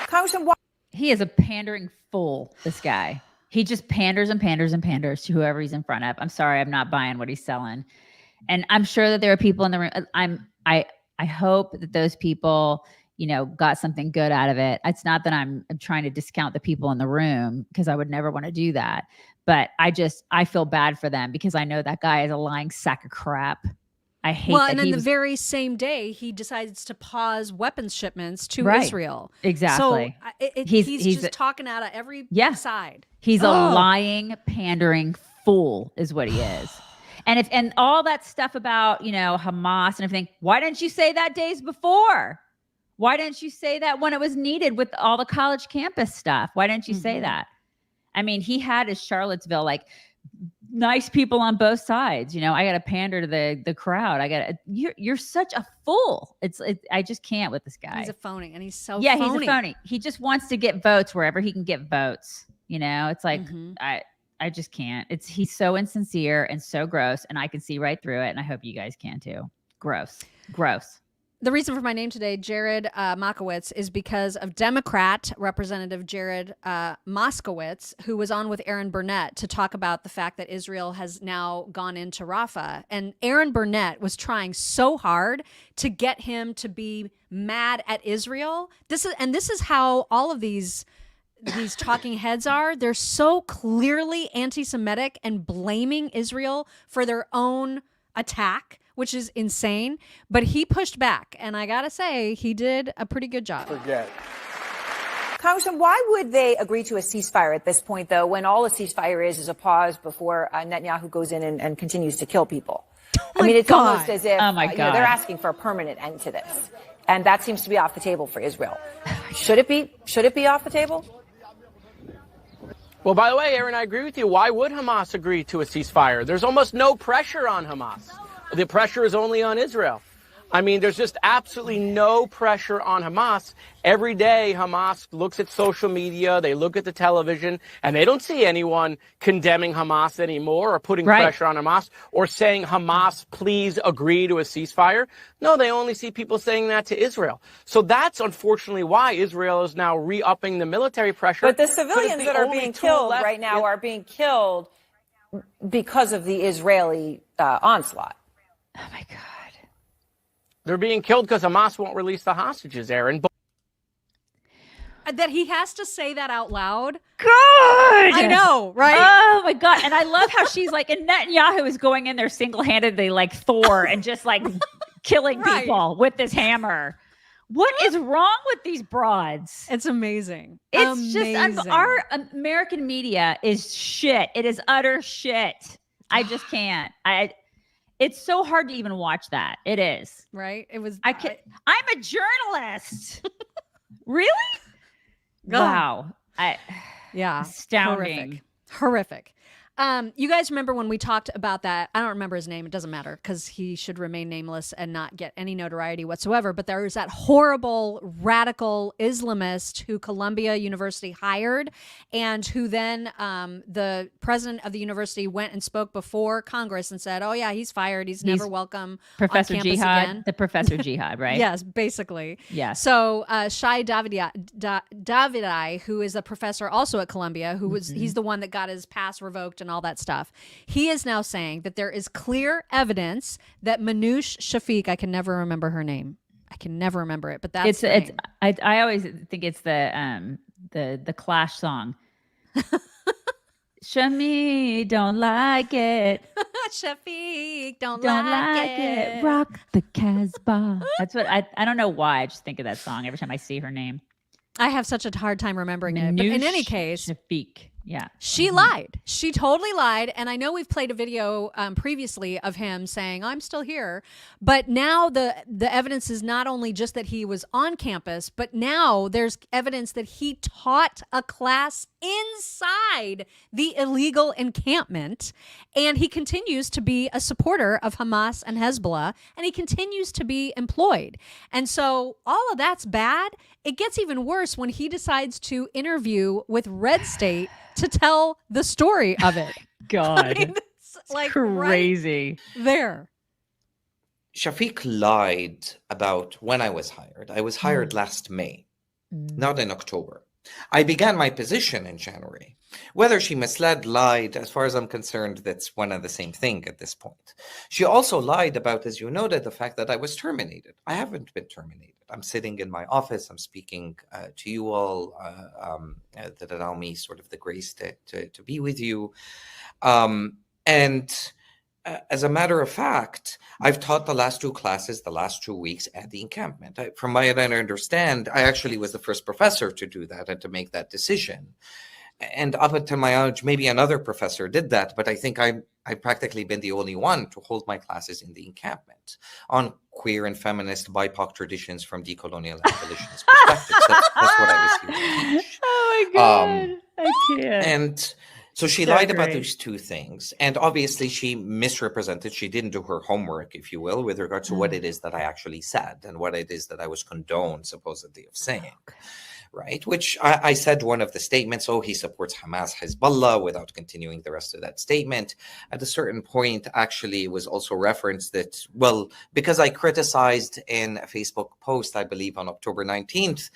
Congressman, He is a pandering fool, this guy. He just panders and panders and panders to whoever he's in front of. I'm sorry, I'm not buying what he's selling. And I'm sure that there are people in the room. I hope that those people, got something good out of it. It's not that I'm trying to discount the people in the room, because I would never want to do that. But I feel bad for them, because I know that guy is a lying sack of crap. I hate Well, and then the very same day, he decides to pause weapons shipments to Israel. Exactly. So he's just talking out of every side. He's a lying, pandering fool is what he is. And all that stuff about, Hamas and everything, why didn't you say that days before? Why didn't you say that when it was needed with all the college campus stuff? Why didn't you say that? I mean, he had his Charlottesville, nice people on both sides. I got to pander to the crowd. You're such a fool. I just can't with this guy. He's a phony, and he's so phony. He's a phony. He just wants to get votes wherever he can get votes. It's like, I just can't. He's so insincere and so gross, and I can see right through it. And I hope you guys can too. Gross. The reason for my name today, Jared Moskowitz, is because of Democrat Representative Jared Moskowitz, who was on with Aaron Burnett to talk about the fact that Israel has now gone into Rafah. And Aaron Burnett was trying so hard to get him to be mad at Israel. This is how all of these talking heads are. They're so clearly anti-Semitic and blaming Israel for their own attack, which is insane. But he pushed back, and I gotta say, he did a pretty good job. Congressman, why would they agree to a ceasefire at this point, though, when all a ceasefire is a pause before Netanyahu goes in and continues to kill people? I mean, it's almost as if they're asking for a permanent end to this, and that seems to be off the table for Israel. Should it be off the table? Well, by the way, Aaron, I agree with you. Why would Hamas agree to a ceasefire? There's almost no pressure on Hamas. The pressure is only on Israel. I mean, there's just absolutely no pressure on Hamas. Every day, Hamas looks at social media, they look at the television, and they don't see anyone condemning Hamas anymore or putting pressure on Hamas or saying, Hamas, please agree to a ceasefire. No, they only see people saying that to Israel. So that's unfortunately why Israel is now re-upping the military pressure. But the civilians that are being killed right now are being killed because of the Israeli onslaught. Oh, my God. They're being killed because Hamas won't release the hostages, Aaron. That he has to say that out loud. God! I know, right? Oh, my God. And I love how she's like, and Netanyahu is going in there single-handedly like Thor and just like killing people with this hammer. What is wrong with these broads? It's amazing. It's just, our American media is shit. It is utter shit. I just can't. It's so hard to even watch that. It is. Right? It was. I'm a journalist. Really? Wow. Astounding. Horrific. You guys remember when we talked about that? I don't remember his name. It doesn't matter because he should remain nameless and not get any notoriety whatsoever. But there was that horrible radical Islamist who Columbia University hired and who then the president of the university went and spoke before Congress and said, oh, yeah, he's fired. He's never welcome Professor on campus Jihad, again. the Professor Jihad, right? Yes, basically. Yes. So Shai Davidai, who is a professor also at Columbia, who was he's the one that got his pass revoked and all that stuff. He is now saying that there is clear evidence that Manoush Shafiq, I can never remember her name. I can never remember it, but that's I always think it's the Clash song. Shami don't like it. Shafiq don't like it. Rock the Casbah. That's what I don't know why. I just think of that song every time I see her name. I have such a hard time remembering it. But in any case, Shafiq. Yeah. She lied. She totally lied. And I know we've played a video previously of him saying, I'm still here. But now the evidence is not only just that he was on campus, but now there's evidence that he taught a class inside the illegal encampment. And he continues to be a supporter of Hamas and Hezbollah. And he continues to be employed. And so all of that's bad. It gets even worse when he decides to interview with Red State to tell the story of it. God, I mean, it's like crazy. Right there. Shafiq lied about when I was hired. I was hired last May, not in October. I began my position in January. Whether she misled, lied, as far as I'm concerned, that's one and the same thing at this point. She also lied about, as you noted, the fact that I was terminated. I haven't been terminated. I'm sitting in my office. I'm speaking to you all that allow me sort of the grace to be with you. And as a matter of fact, I've taught the last 2 classes, the last 2 weeks at the encampment. From what I understand, I actually was the first professor to do that and to make that decision. And up until my knowledge, maybe another professor did that, but I think I've practically been the only one to hold my classes in the encampment on queer and feminist BIPOC traditions from decolonial abolitionist perspectives. That's what I was here to teach. Oh my God, I can't. And so she lied about those 2 things. And obviously she misrepresented. She didn't do her homework, if you will, with regard to what it is that I actually said and what it is that I was condoned, supposedly, of saying. Right, which I said one of the statements, he supports Hamas, Hezbollah, without continuing the rest of that statement. At a certain point, actually, it was also referenced that, well, because I criticized in a Facebook post, I believe on October 19th,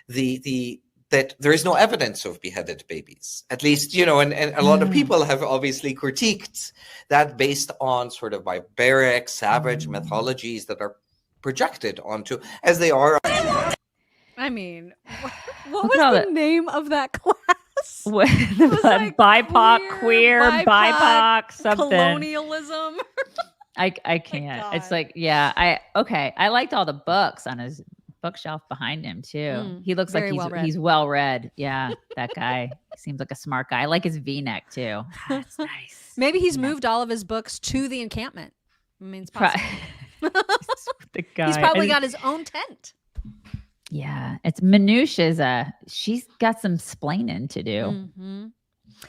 that there is no evidence of beheaded babies. At least, and a lot of people have obviously critiqued that based on sort of barbaric, savage mythologies that are projected onto, as they are. I mean, what was the name of that class? It was like BIPOC, queer, BIPOC, something. Colonialism. I can't. It's like, I liked all the books on his bookshelf behind him too. He looks like he's well read. Yeah, that guy seems like a smart guy. I like his V-neck too. That's nice. Maybe he's moved all of his books to the encampment. I mean, it's possible. The guy. He's probably got his own tent. Yeah, it's minutiae. She's got some splaining to do.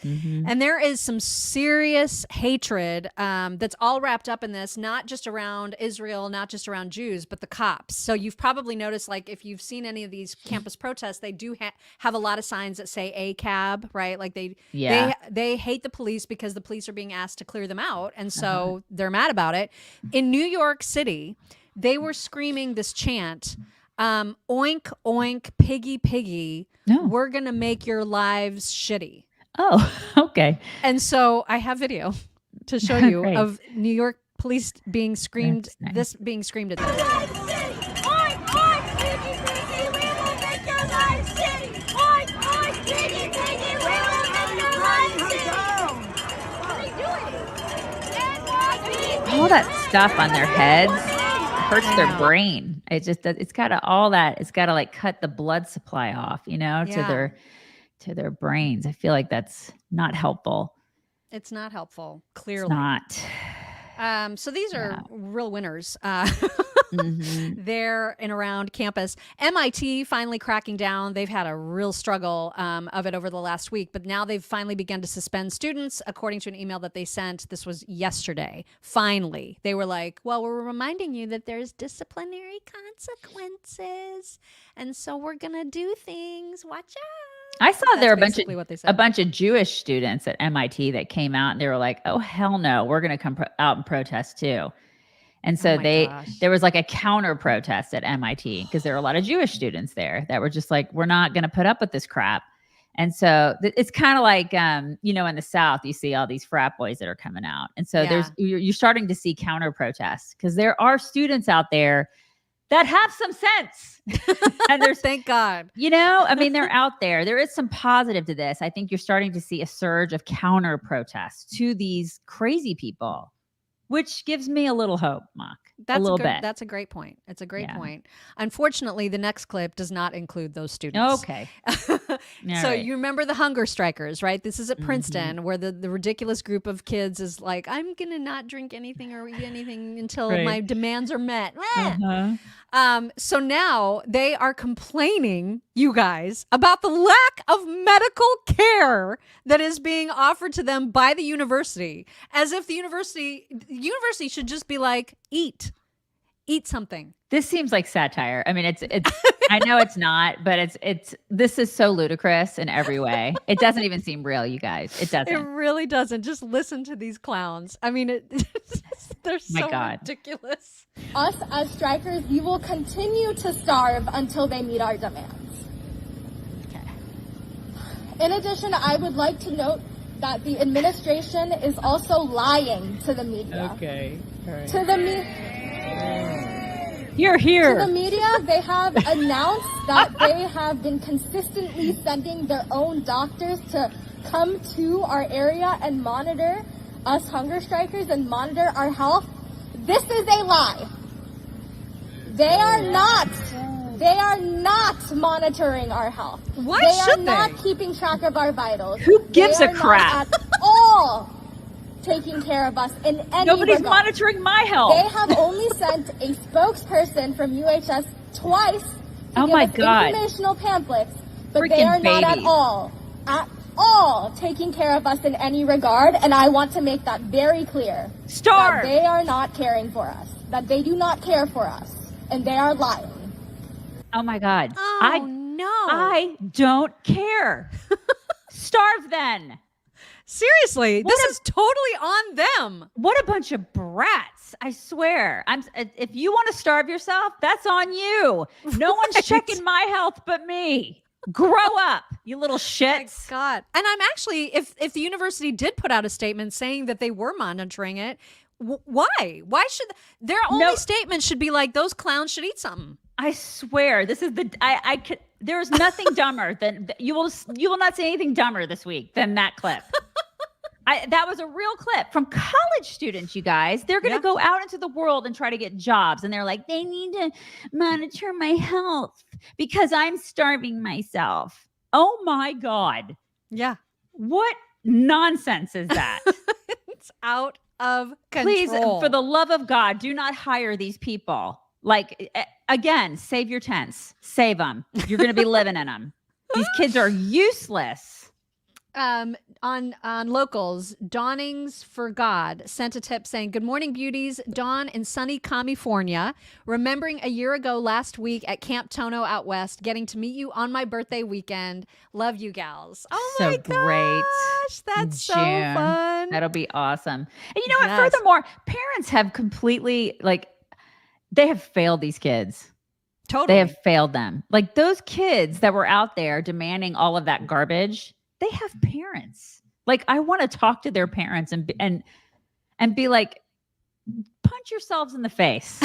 And there is some serious hatred that's all wrapped up in this, not just around Israel, not just around Jews, but the cops. So you've probably noticed, like, if you've seen any of these campus protests, they do have a lot of signs that say ACAB, right? Like they hate the police because the police are being asked to clear them out. And so they're mad about it. In New York City, they were screaming this chant, oink, oink, piggy, piggy. We're going to make your lives shitty. Oh, okay. And so I have video to show you of New York police being screamed, this being screamed at them. All that stuff on their heads hurts their brain. It's got to all that. It's got to like cut the blood supply off, to their brains. I feel like that's not helpful. It's not helpful. Clearly it's not. So these are real winners. There and around campus. MIT finally cracking down. They've had a real struggle of it over the last week, but now they've finally begun to suspend students, according to an email that they sent. This was yesterday. Finally, they were like, well, we're reminding you that there's disciplinary consequences, and so we're going to do things. Watch out. I saw there were a bunch of Jewish students at MIT that came out and they were like, oh, hell no, we're going to come out and protest too. And so there was like a counter protest at MIT because there were a lot of Jewish students there that were just like, we're not going to put up with this crap. And so it's kind of like, in the South, you see all these frat boys that are coming out. And so you're starting to see counter protests because there are students out there that have some sense. And there's, thank God, they're out there. There is some positive to this. I think you're starting to see a surge of counter protests to these crazy people, which gives me a little hope, Mock. a little bit. That's a great point. It's a great point. Unfortunately, the next clip does not include those students. Okay. You remember the hunger strikers, right? This is at Princeton, where the ridiculous group of kids is like, I'm going to not drink anything or eat anything until my demands are met. So now they are complaining, you guys, about the lack of medical care that is being offered to them by the university, as if the university should just be like, eat something. This seems like satire. I mean, it's I know it's not, but this is so ludicrous in every way. It doesn't even seem real, you guys. It doesn't. It really doesn't. Just listen to these clowns. I mean, they're so ridiculous. Us as strikers, we will continue to starve until they meet our demands. Okay. In addition, I would like to note that the administration is also lying to the media. Okay. All right. To the media. You're here. To the media, they have announced that they have been consistently sending their own doctors to come to our area and monitor us hunger strikers and monitor our health. This is a lie. They are not monitoring our health. Why should they? They are not keeping track of our vitals. Who gives a crap? Not at all taking care of us in any Nobody's regard. monitoring my health. They have only sent a spokesperson from UHS twice to give us informational pamphlets, but they are not at all taking care of us in any regard, and I want to make that very clear. That they are not caring for us, that they do not care for us, and they are lying. Oh my God. Oh, no. I don't care. Starve then. Seriously, this is totally on them. What a bunch of brats. I swear. If you want to starve yourself, that's on you. No one's checking my health but me. Grow up, you little shits. Oh God. And I'm actually, if the university did put out a statement saying that they were monitoring it, why? Why should their only statement should be like, those clowns should eat something? I swear, this is there is nothing dumber than you will not say anything dumber this week than that clip. That was a real clip from college students, you guys. They're going to go out into the world and try to get jobs. And they're like, they need to monitor my health because I'm starving myself. Oh my God. Yeah. What nonsense is that? It's out of control. Please, for the love of God, do not hire these people. Like, again, save your tents. Save them. You're going to be living in them. These kids are useless. On locals, Dawnings for God sent a tip saying, good morning, beauties. Dawn in sunny California. Remembering a year ago last week at Camp Tono out west, getting to meet you on my birthday weekend. Love you, gals. Oh so my great. gosh, that's so fun. That'll be awesome. And you know what? Furthermore, parents have completely, they have failed these kids. Totally. They have failed them. Like those kids that were out there demanding all of that garbage, they have parents. Like, I want to talk to their parents and be like, punch yourselves in the face.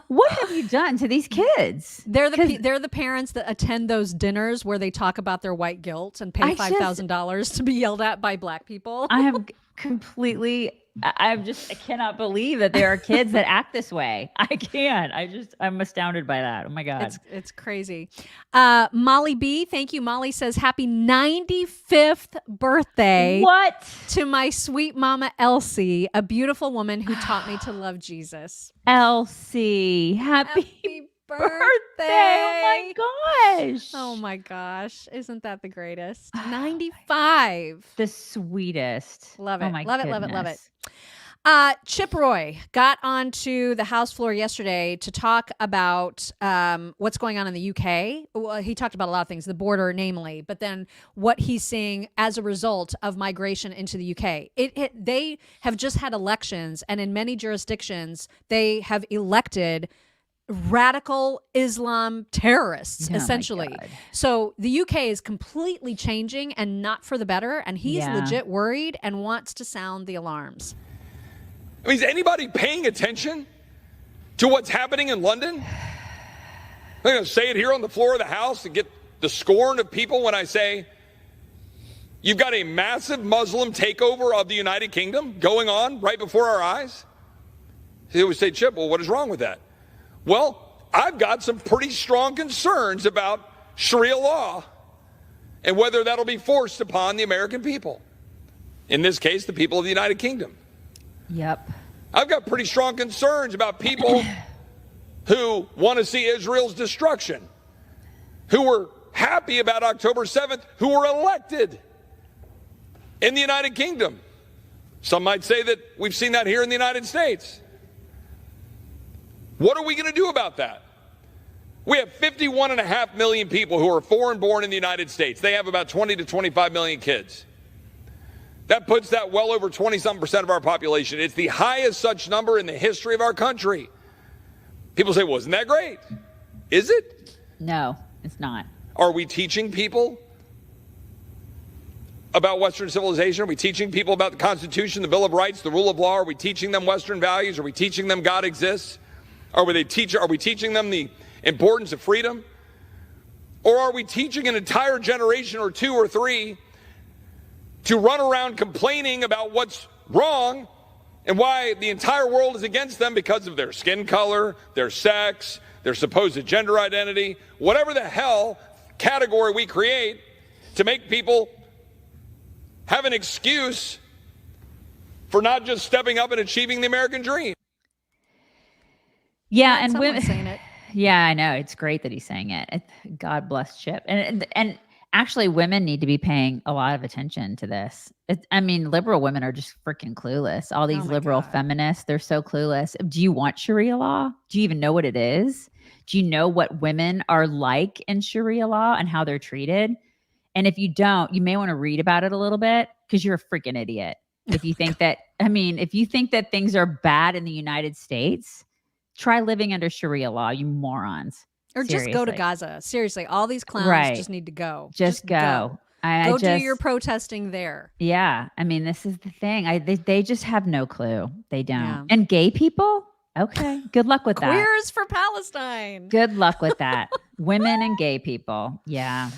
What have you done to these kids? They're the parents that attend those dinners where they talk about their white guilt and pay $5,000 to be yelled at by Black people. I am completely. I cannot believe that there are kids that act this way. I can't. I'm astounded by that. Oh my God. It's crazy. Molly B, thank you. Molly says, happy 95th birthday. What? To my sweet mama, Elsie, a beautiful woman who taught me to love Jesus. Elsie, happy birthday. Oh my gosh. Oh my gosh. Isn't that the greatest? 95. The sweetest. Love it. Oh my love goodness. it. Love it. Love it. Chip Roy got onto the House floor yesterday to talk about what's going on in the UK. Well, he talked about a lot of things, the border namely, but then what he's seeing as a result of migration into the UK. They have just had elections, and in many jurisdictions, they have elected radical Islam terrorists, essentially. So the UK is completely changing and not for the better, and he's legit worried and wants to sound the alarms. I mean, is anybody paying attention to what's happening in London? I'm going to say it here on the floor of the House and get the scorn of people when I say you've got a massive Muslim takeover of the United Kingdom going on right before our eyes. They would say, Chip, well, what is wrong with that? Well, I've got some pretty strong concerns about Sharia law and whether that'll be forced upon the American people. In this case, the people of the United Kingdom. Yep. I've got pretty strong concerns about people who want to see Israel's destruction, who were happy about October 7th, who were elected in the United Kingdom. Some might say that we've seen that here in the United States. What are we going to do about that? We have 51.5 million people who are foreign born in the United States. They have about 20 to 25 million kids. That puts that well over 20-something% of our population. It's the highest such number in the history of our country. People say, well, isn't that great? Is it? No, it's not. Are we teaching people about Western civilization? Are we teaching people about the Constitution, the Bill of Rights, the rule of law? Are we teaching them Western values? Are we teaching them God exists? Are we teaching them the importance of freedom? Or are we teaching an entire generation or two or three to run around complaining about what's wrong and why the entire world is against them because of their skin color, their sex, their supposed gender identity, whatever the hell category we create to make people have an excuse for not just stepping up and achieving the American dream? Yeah, and Someone's women saying it. Yeah, I know. It's great that he's saying it. God bless Chip. And actually, women need to be paying a lot of attention to this. I mean, liberal women are just freaking clueless. All these liberal feminists, they're so clueless. Do you want Sharia law? Do you even know what it is? Do you know what women are like in Sharia law and how they're treated? And if you don't, you may want to read about it a little bit because you're a freaking idiot. If you think that, if you think that things are bad in the United States, try living under Sharia law, you morons. Or just go to Gaza. Seriously, all these clowns just need to go. Just go. Go do your protesting there. Yeah. I mean, this is the thing. They just have no clue. They don't. Yeah. And gay people? Okay. Good luck with that. Queers for Palestine. Good luck with that. Women and gay people. Yeah.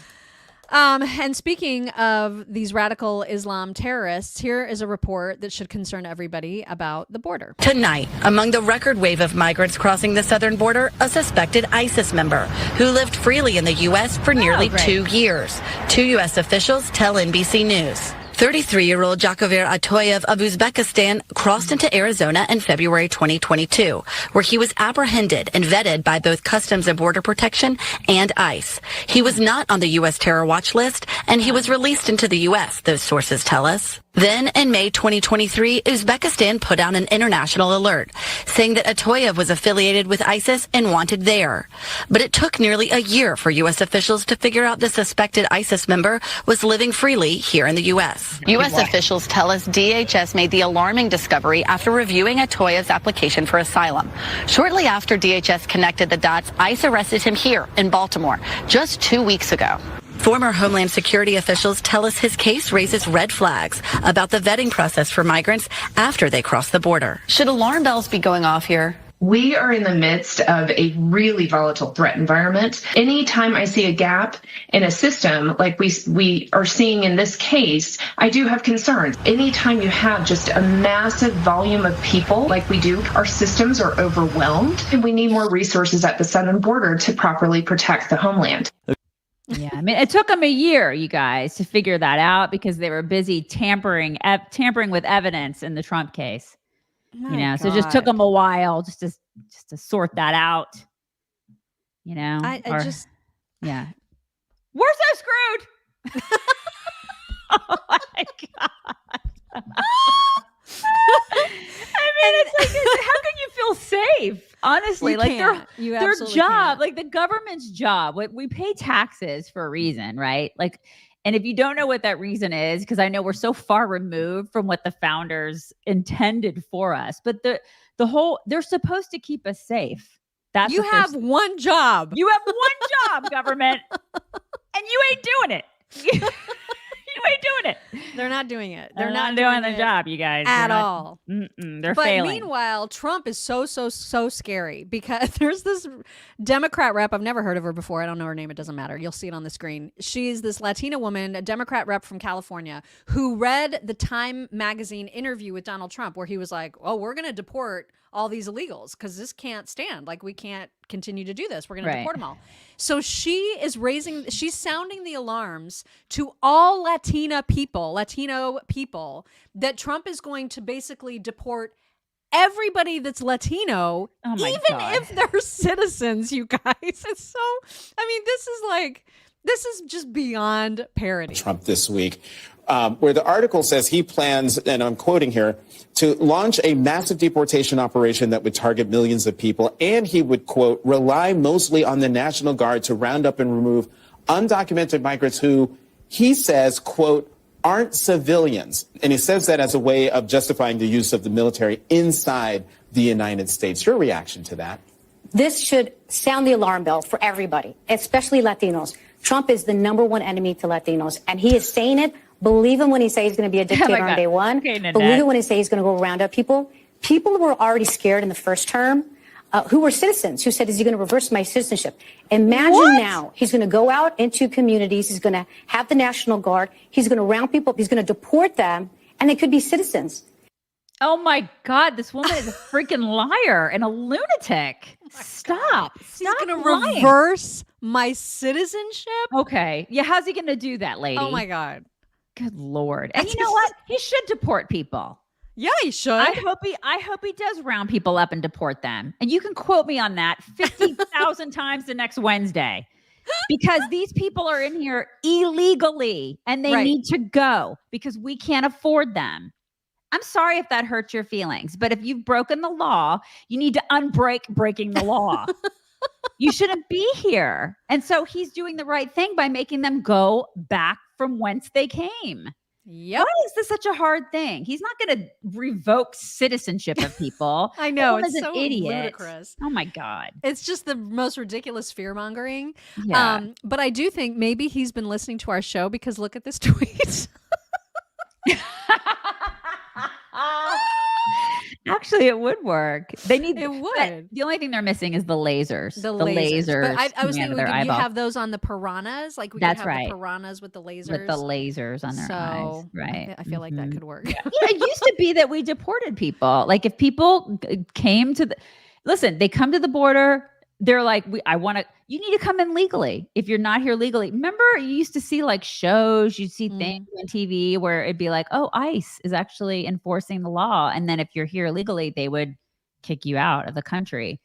And speaking of these radical Islam terrorists, here is a report that should concern everybody about the border. Tonight, among the record wave of migrants crossing the southern border, a suspected ISIS member who lived freely in the U.S. for nearly 2 years. 2 U.S. officials tell NBC News. 33-year-old Jakover Atoyev of Uzbekistan crossed into Arizona in February 2022, where he was apprehended and vetted by both Customs and Border Protection and ICE. He was not on the U.S. terror watch list, and he was released into the U.S., those sources tell us. Then, in May 2023, Uzbekistan put out an international alert, saying that Atoyev was affiliated with ISIS and wanted there. But it took nearly a year for U.S. officials to figure out the suspected ISIS member was living freely here in the U.S. U.S. officials tell us DHS made the alarming discovery after reviewing Atoyev's application for asylum. Shortly after DHS connected the dots, ICE arrested him here in Baltimore just 2 weeks ago. Former Homeland Security officials tell us his case raises red flags about the vetting process for migrants after they cross the border. Should alarm bells be going off here? We are in the midst of a really volatile threat environment. Anytime I see a gap in a system like we are seeing in this case, I do have concerns. Anytime you have just a massive volume of people like we do, our systems are overwhelmed, and we need more resources at the southern border to properly protect the homeland. Yeah, I mean, it took them a year, you guys, to figure that out because they were busy tampering with evidence in the Trump case. So it just took them a while just to sort that out. I just we're so screwed. Oh my god. It's like, how can you feel safe? Honestly, their job, like the government's job, we pay taxes for a reason, right? Like, and if you don't know what that reason is, because I know we're so far removed from what the founders intended for us, but they're supposed to keep us safe. That's you have one job. You have one job, government, and you ain't doing it. You ain't doing it. They're not doing it. They're not doing their job, you guys. At all. They're failing. But meanwhile, Trump is so scary because there's this Democrat rep. I've never heard of her before. I don't know her name. It doesn't matter. You'll see it on the screen. She's this Latina woman, a Democrat rep from California, who read the Time magazine interview with Donald Trump where he was like, oh, we're going to deport all these illegals because this can't stand. Like, we can't continue to do this. We're going to deport them all. So she's sounding the alarms to all Latino people that Trump is going to basically deport everybody that's Latino, even if they're citizens, you guys. It's so, I mean, this is just beyond parody. Trump this week, where the article says he plans, and I'm quoting here, to launch a massive deportation operation that would target millions of people. And he would, quote, rely mostly on the National Guard to round up and remove undocumented migrants who, he says, quote, aren't civilians. And he says that as a way of justifying the use of the military inside the United States. Your reaction to that? This should sound the alarm bell for everybody, especially Latinos. Trump is the #1 enemy to Latinos, and he is saying it. Believe him when he says he's going to be a dictator on day one. Believe him when he says he's going to go round up people. People who were already scared in the first term, who were citizens, who said, is he going to reverse my citizenship? Imagine now he's going to go out into communities. He's going to have the National Guard. He's going to round people up. He's going to deport them, and they could be citizens. Oh, my God. This woman is a freaking liar and a lunatic. Stop. He's going to reverse my citizenship? Okay. Yeah, how's he going to do that, lady? Oh, my God. Good Lord. And you know what? He should deport people. Yeah, he should. I hope he does round people up and deport them. And you can quote me on that 50,000 times the next Wednesday. Because these people are in here illegally and they need to go because we can't afford them. I'm sorry if that hurts your feelings, but if you've broken the law, you need to unbreak breaking the law. You shouldn't be here. And so he's doing the right thing by making them go back from whence they came. Yep. Why is this such a hard thing? He's not going to revoke citizenship of people. I know. It's an so idiot. ludicrous. Oh, my God. It's just the most ridiculous fear-mongering. Yeah. But I do think maybe he's been listening to our show because look at this tweet. Actually, it would work. They need it would. The only thing they're missing is the lasers. The lasers. But I was thinking, could you have those on the piranhas? Like we could have the piranhas with the lasers. With the lasers on their eyes. Right. I feel like that could work. Yeah, it used to be that we deported people. Like if people came to listen, they come to the border. They're like, you need to come in legally. If you're not here legally, remember you used to see like shows, you'd see things on TV where it'd be like, oh, ICE is actually enforcing the law. And then if you're here legally, they would kick you out of the country.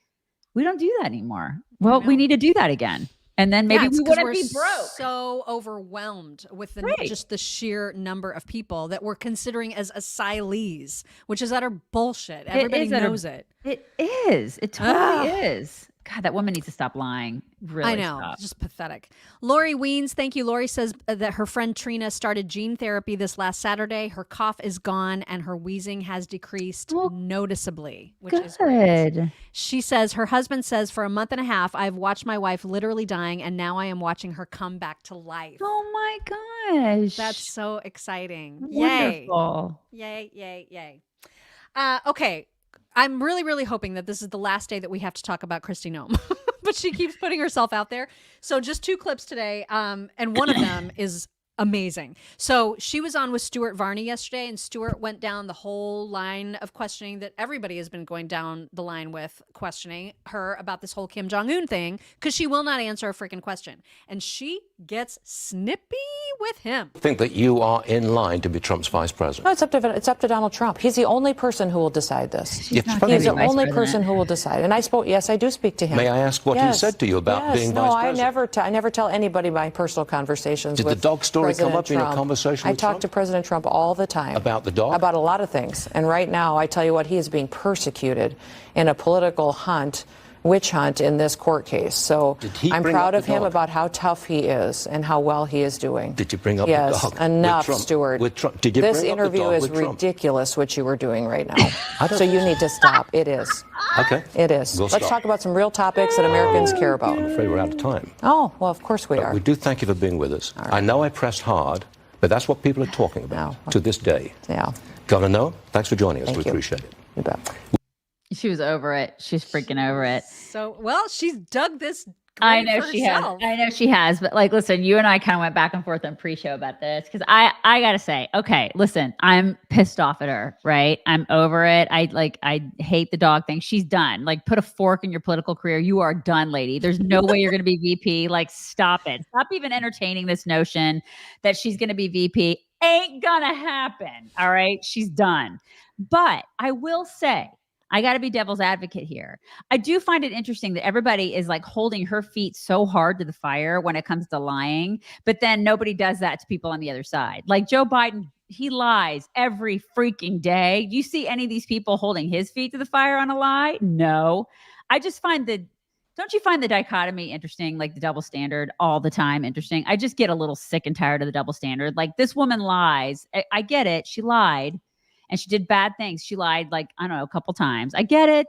We don't do that anymore. Well, we need to do that again. And then maybe we wouldn't be broke. So overwhelmed with just the sheer number of people that we're considering as asylees, which is utter bullshit. Everybody knows it. It is. It totally is. God, that woman needs to stop lying. Really, I know. Stop. Just pathetic. Lori Weens, thank you. Lori says that her friend Trina started gene therapy this last Saturday. Her cough is gone and her wheezing has decreased noticeably, which is great. She says her husband says for a month and a half, I've watched my wife literally dying and now I am watching her come back to life. Oh my gosh. That's so exciting. Wonderful. Yay. Yay, yay, yay. Okay. I'm really, really hoping that this is the last day that we have to talk about Kristi Noem, but she keeps putting herself out there. So just 2 clips today, and one of them is amazing. So she was on with Stuart Varney yesterday, and Stuart went down the whole line of questioning that everybody has been going down the line with, questioning her about this whole Kim Jong-un thing, because she will not answer a freaking question. And she gets snippy with him. Think that you are in line to be Trump's vice president? No, it's up to Donald Trump. He's the only person who will decide this. He's the only person who will decide. And I do speak to him. May I ask what he said to you about being vice president? I never tell anybody my personal conversations with Did the dog story President come up Trump. in a conversation with Trump? I talk to President Trump all the time. About the dog? About a lot of things. And right now, I tell you what, he is being persecuted in a political witch hunt in this court case. So I'm proud of him about how tough he is and how well he is doing. Did you bring up the dog? Yes, enough, Stuart. Did you this bring interview up the dog is with ridiculous, what you were doing right now. So you need to stop. It is. Okay. It is. We'll Let's talk about some real topics that Americans care about. I'm afraid we're out of time. Oh, well, of course we are. We do thank you for being with us. Right. I know I pressed hard, but that's what people are talking about to this day. Yeah. Governor Noem, thanks for joining us. We appreciate it. You bet. She was over it. She's freaking over it. So, well, she's dug this. I know she has. I know she has. But like, listen, you and I kind of went back and forth on pre-show about this because I got to say, okay, listen, I'm pissed off at her, right? I'm over it. I hate the dog thing. She's done. Like, put a fork in your political career. You are done, lady. There's no way you're going to be VP. Like, stop it. Stop even entertaining this notion that she's going to be VP. Ain't gonna happen. All right. She's done. But I will say, I got to be devil's advocate here. I do find it interesting that everybody is like holding her feet so hard to the fire when it comes to lying, but then nobody does that to people on the other side. Like Joe Biden, he lies every freaking day. You see any of these people holding his feet to the fire on a lie? No. I just find don't you find the dichotomy interesting? Like the double standard all the time interesting. I just get a little sick and tired of the double standard. Like this woman lies. I get it. She lied. And she did bad things. She lied, like, I don't know, a couple times. I get it.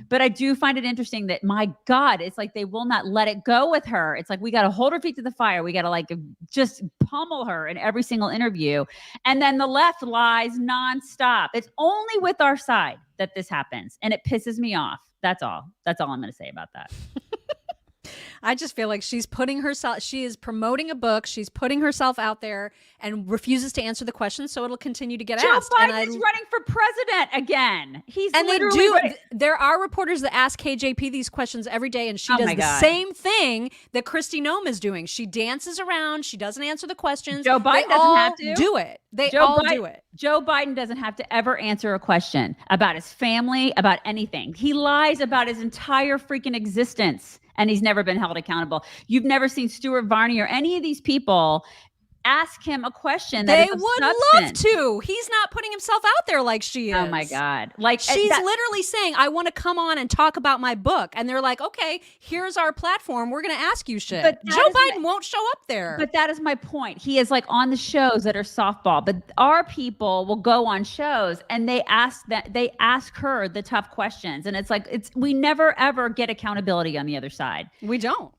But I do find it interesting that, my God, it's like they will not let it go with her. It's like we got to hold her feet to the fire. We got to like just pummel her in every single interview. And then the left lies nonstop. It's only with our side that this happens. And it pisses me off. That's all. That's all I'm going to say about that. I just feel like she is promoting a book. She's putting herself out there and refuses to answer the questions. So it'll continue to get asked. Joe Biden is running for president again. There are reporters that ask KJP these questions every day. And she does the same thing that Kristi Noem is doing. She dances around. She doesn't answer the questions. Joe Biden doesn't have to do it. They all do it. Joe Biden doesn't have to ever answer a question about his family, about anything. He lies about his entire freaking existence. And he's never been held accountable. You've never seen Stuart Varney or any of these people ask him a question. They would love to. He's not putting himself out there like she is. Oh my God. Like she's literally saying, I want to come on and talk about my book. And they're like, okay, here's our platform. We're going to ask you shit. But Joe Biden won't show up there. But that is my point. He is like on the shows that are softball, but our people will go on shows and they ask her the tough questions. And it's like, we never ever get accountability on the other side. We don't.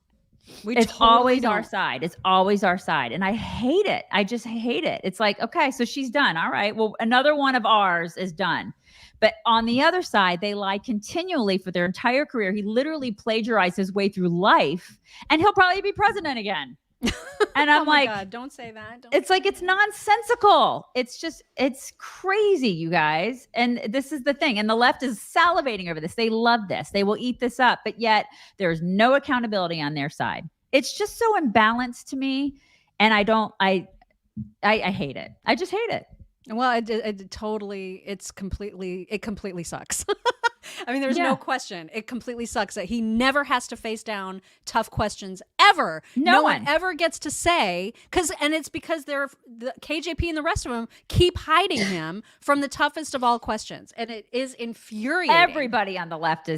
It's always our side. It's always our side. And I hate it. I just hate it. It's like, okay, so she's done. All right. Well, another one of ours is done. But on the other side, they lie continually for their entire career. He literally plagiarized his way through life and he'll probably be president again. And I'm like, God, don't say that. It's like, it's nonsensical. It's crazy, you guys. And this is the thing. And the left is salivating over this. They love this. They will eat this up, but yet there's no accountability on their side. It's just so imbalanced to me. And I hate it. I just hate it. Well, it completely sucks. I mean, there's no question. It completely sucks that he never has to face down tough questions ever. No one ever gets to say, and it's because the KJP and the rest of them keep hiding him from the toughest of all questions. And it is infuriating. Everybody on the left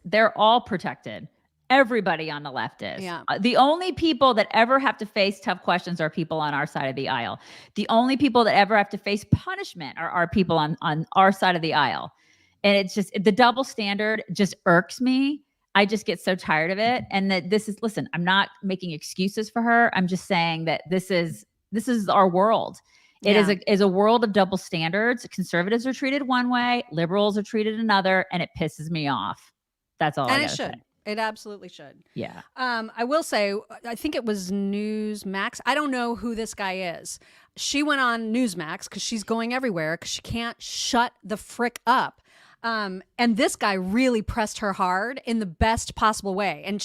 they're all protected. Everybody on the left is. Yeah. The only people that ever have to face tough questions are people on our side of the aisle. The only people that ever have to face punishment are people on our side of the aisle. And it's just, the double standard just irks me. I just get so tired of it. And that listen, I'm not making excuses for her. I'm just saying that this is our world. It is a world of double standards. Conservatives are treated one way, liberals are treated another, and it pisses me off. That's all I gotta say. It absolutely should. Yeah. I will say, I think it was Newsmax. I don't know who this guy is. She went on Newsmax because she's going everywhere because she can't shut the frick up. And this guy really pressed her hard in the best possible way. And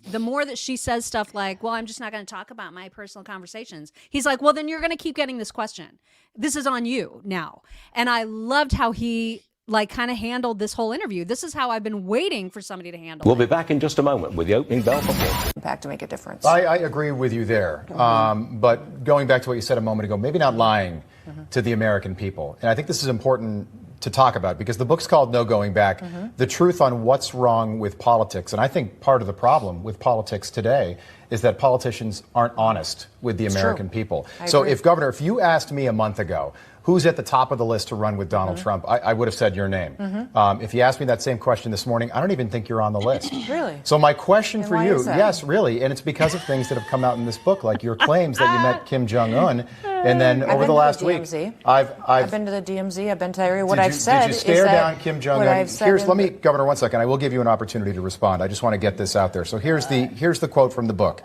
the more that she says stuff like, well, I'm just not going to talk about my personal conversations. He's like, well, then you're going to keep getting this question. This is on you now. And I loved how he kind of handled this whole interview. This is how I've been waiting for somebody to handle We'll be back in just a moment with the opening bell for more. Back to make a difference. I agree with you there. But going back to what you said a moment ago, maybe not lying to the American people. And I think this is important to talk about because the book's called No Going Back, the truth on what's wrong with politics. And I think part of the problem with politics today is that politicians aren't honest with the American people. So if Governor, if you asked me a month ago, who's at the top of the list to run with Donald Trump, I would have said your name. If you asked me that same question this morning, I don't even think you're on the list. Really? So my question for you, is that? yes, really, and it's because of things that have come out in this book, like your claims that you met Kim Jong-un, and then over the last week, I've been to the DMZ. I've been to the area. What I've said did you stare is down Kim Jong-un? Let me, Governor, 1 second. I will give you an opportunity to respond. I just want to get this out there. So here's the quote from the book.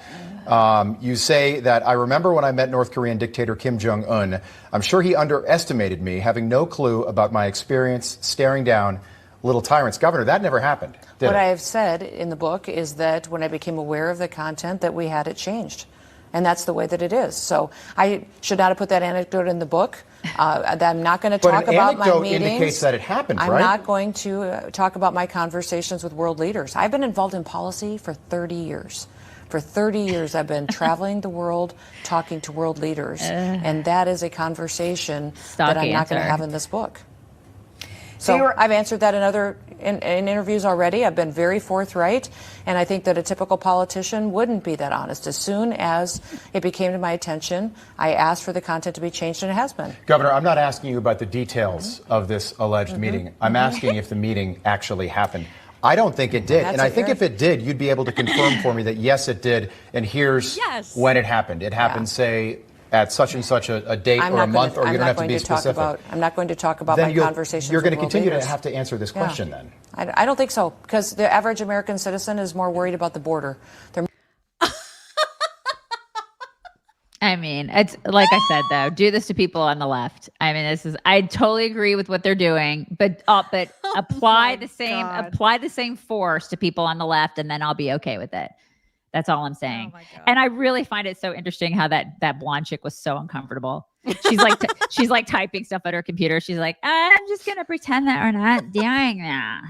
You say that, I remember when I met North Korean dictator Kim Jong-un, I'm sure he underestimated me, having no clue about my experience staring down little tyrants. Governor, that never happened, did What it? I have said in the book is that when I became aware of the content that we had, it changed. And that's the way that it is. So I should not have put that anecdote in the book. I'm not going to talk about my meetings. But an anecdote indicates that it happened, right? I'm not going to talk about my conversations with world leaders. I've been involved in policy for 30 years. For 30 years, I've been traveling the world, talking to world leaders, and that is a conversation that I'm not going to have in this book. So I've answered that in interviews already. I've been very forthright, and I think that a typical politician wouldn't be that honest. As soon as it became to my attention, I asked for the content to be changed, and it has been. Governor, I'm not asking you about the details of this alleged meeting. I'm asking if the meeting actually happened. I don't think it did. And I think if it did, you'd be able to confirm for me that, yes, it did. And here's when it happened. It happened, say, at such and such a date or a month, or you don't have to be specific. I'm not going to talk about my conversations You're going with to continue world to leaders. have to answer this question then. I don't think so, because the average American citizen is more worried about the border. I mean, it's like I said, though, do this to people on the left. I mean, I totally agree with what they're doing, but apply the same force to people on the left, and then I'll be okay with it. That's all I'm saying. And I really find it so interesting how that blonde chick was so uncomfortable. She's like typing stuff at her computer. She's like, I'm just going to pretend that we're not doing that.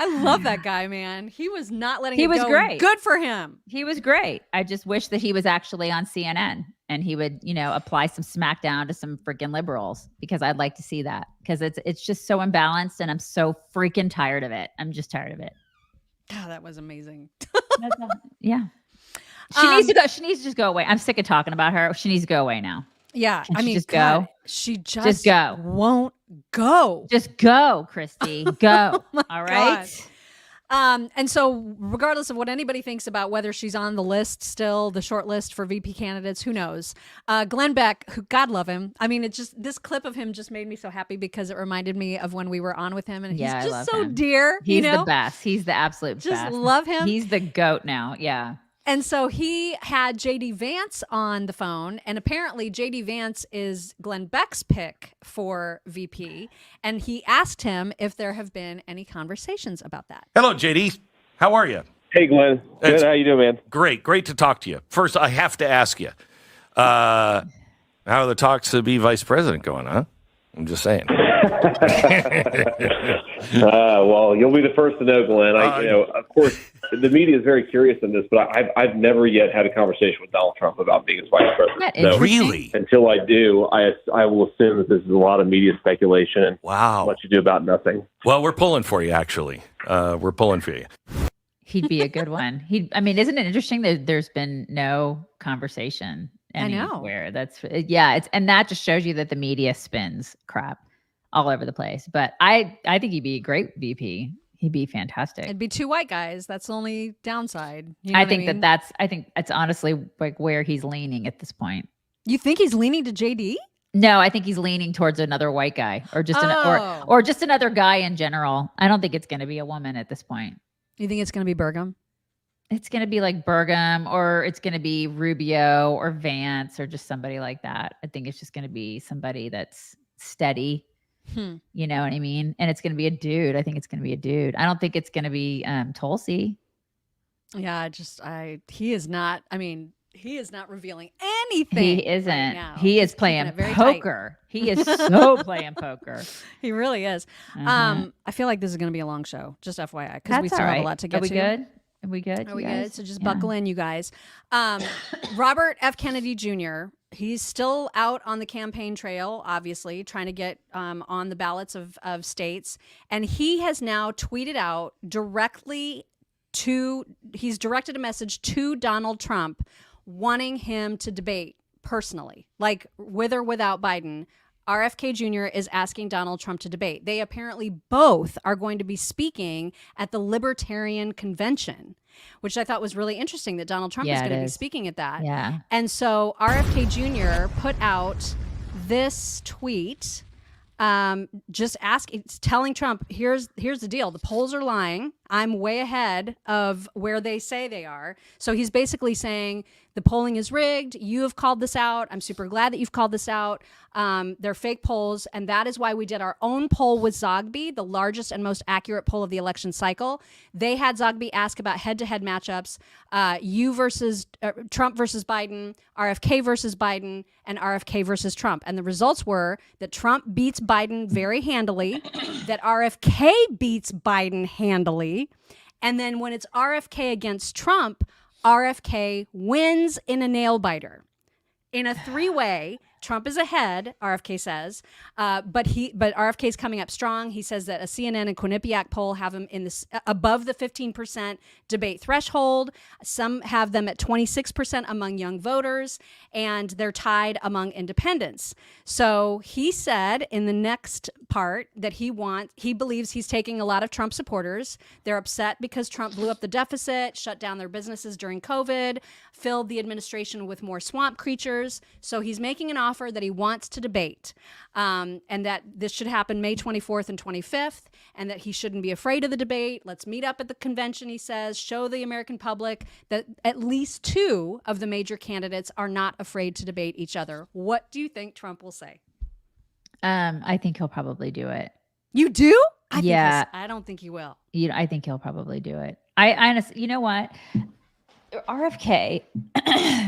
I love that guy, man. He was not letting it go. He was great. Good for him. He was great. I just wish that he was actually on CNN and he would, apply some smackdown to some freaking liberals, because I'd like to see that, because it's just so imbalanced and I'm so freaking tired of it. I'm just tired of it. Oh, that was amazing. Yeah. She needs to go. She needs to just go away. I'm sick of talking about her. She needs to go away now. Yeah. Can she just go? She just go. Won't go. Just go, Kristi. Go. Oh all right. And so regardless of what anybody thinks about whether she's on the list still, the short list for VP candidates, who knows? Glenn Beck, who, God love him. I mean, this clip of him just made me so happy because it reminded me of when we were on with him, and he's just so dear. He's the best. He's the absolute best. Just love him. He's the GOAT now. Yeah. And so he had JD Vance on the phone, and apparently JD Vance is Glenn Beck's pick for VP, and he asked him if there have been any conversations about that. Hello, JD. How are you? Hey, Glenn. Good. How you doing, man? Great to talk to you. First, I have to ask you, how are the talks to be vice president going, huh? I'm just saying. Well, you'll be the first to know, Glenn. Of course, the media is very curious in this, but I've never yet had a conversation with Donald Trump about being his vice president. So, really? Until I do, I will assume that this is a lot of media speculation and what you do about nothing. Well, we're pulling for you, actually. We're pulling for you. He'd be a good one. Isn't it interesting that there's been no conversation anywhere? I know. And that just shows you that the media spins crap all over the place. But I think he'd be a great VP. He'd be fantastic. It'd be two white guys. That's the only downside. I think that's honestly like where he's leaning at this point. You think he's leaning to JD? No, I think he's leaning towards another white guy or just or just another guy in general. I don't think it's going to be a woman at this point. You think it's going to be Burgum? It's going to be like Burgum, or it's going to be Rubio or Vance, or just somebody like that. I think it's just going to be somebody that's steady. You know what I mean? And it's going to be a dude. I think it's going to be a dude. I don't think it's going to be Tulsi. Yeah, he is not. I mean, he is not revealing anything. He isn't. Right now. He is playing poker. He is so playing poker. He really is. I feel like this is going to be a long show, just FYI, because we still have a lot to get to. Are we good? Are we good? So just buckle in, you guys. Robert F. Kennedy Jr., he's still out on the campaign trail, obviously, trying to get on the ballots of states. And he has now tweeted out directly he's directed a message to Donald Trump wanting him to debate personally, like with or without Biden. RFK Jr. is asking Donald Trump to debate. They apparently both are going to be speaking at the Libertarian Convention, which I thought was really interesting that Donald Trump is going to be speaking at that. Yeah. And so RFK Jr. put out this tweet it's telling Trump, here's the deal. The polls are lying. I'm way ahead of where they say they are. So he's basically saying the polling is rigged. You have called this out. I'm super glad that you've called this out. They're fake polls. And that is why we did our own poll with Zogby, the largest and most accurate poll of the election cycle. They had Zogby ask about head-to-head matchups, Trump versus Biden, RFK versus Biden, and RFK versus Trump. And the results were that Trump beats Biden very handily, that RFK beats Biden handily. And then when it's RFK against Trump, RFK wins in a nail biter. In a three-way, Trump is ahead, RFK says, but RFK's coming up strong. He says that a CNN and Quinnipiac poll have him in this above the 15% debate threshold. Some have them at 26% among young voters, and they're tied among independents. So he said in the next part that he believes he's taking a lot of Trump supporters. They're upset because Trump blew up the deficit, shut down their businesses during COVID, filled the administration with more swamp creatures. So he's making an offer that he wants to debate, and that this should happen May 24th and 25th, and that he shouldn't be afraid of the debate. Let's meet up at the convention, he says, show the American public that at least two of the major candidates are not afraid to debate each other. What do you think Trump will say? I think he'll probably do it. You do? Yeah. I don't think he will. I think he'll probably do it. I honestly, you know what? RFK,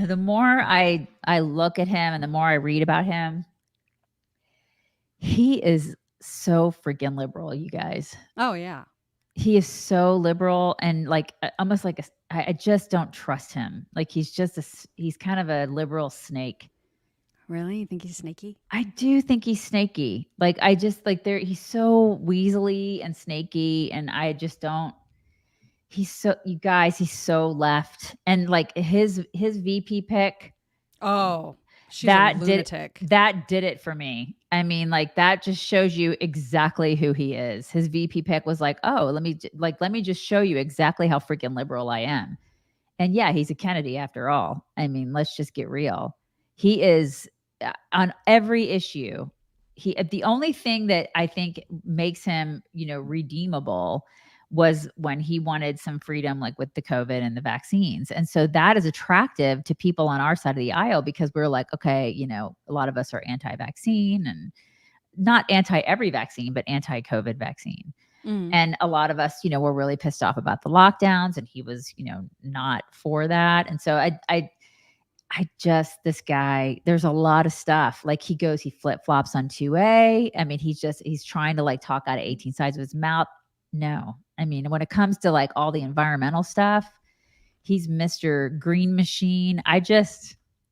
the more I look at him and the more I read about him, he is so freaking liberal, you guys. Oh, yeah. He is so liberal and like almost like I just don't trust him. Like he's kind of a liberal snake. Really? You think he's snaky? I do think he's snaky. Like I just like he's so weaselly and snaky, and I just don't. He's so left, and like his VP pick. Oh, she's a lunatic. That did it for me. I mean, like that just shows you exactly who he is. His VP pick was like, oh, let me just show you exactly how freaking liberal I am. And yeah, he's a Kennedy after all. I mean, let's just get real. He is on every issue. The only thing that I think makes him, redeemable was when he wanted some freedom, like with the COVID and the vaccines. And so that is attractive to people on our side of the aisle because we're like, okay, a lot of us are anti-vaccine and not anti-every vaccine, but anti-COVID vaccine. Mm. And a lot of us, were really pissed off about the lockdowns, and he was, not for that. And so this guy, there's a lot of stuff. Like he flip-flops on 2A. I mean, he's trying to like talk out of 18 sides of his mouth. No. I mean, when it comes to like all the environmental stuff, he's Mr. Green Machine.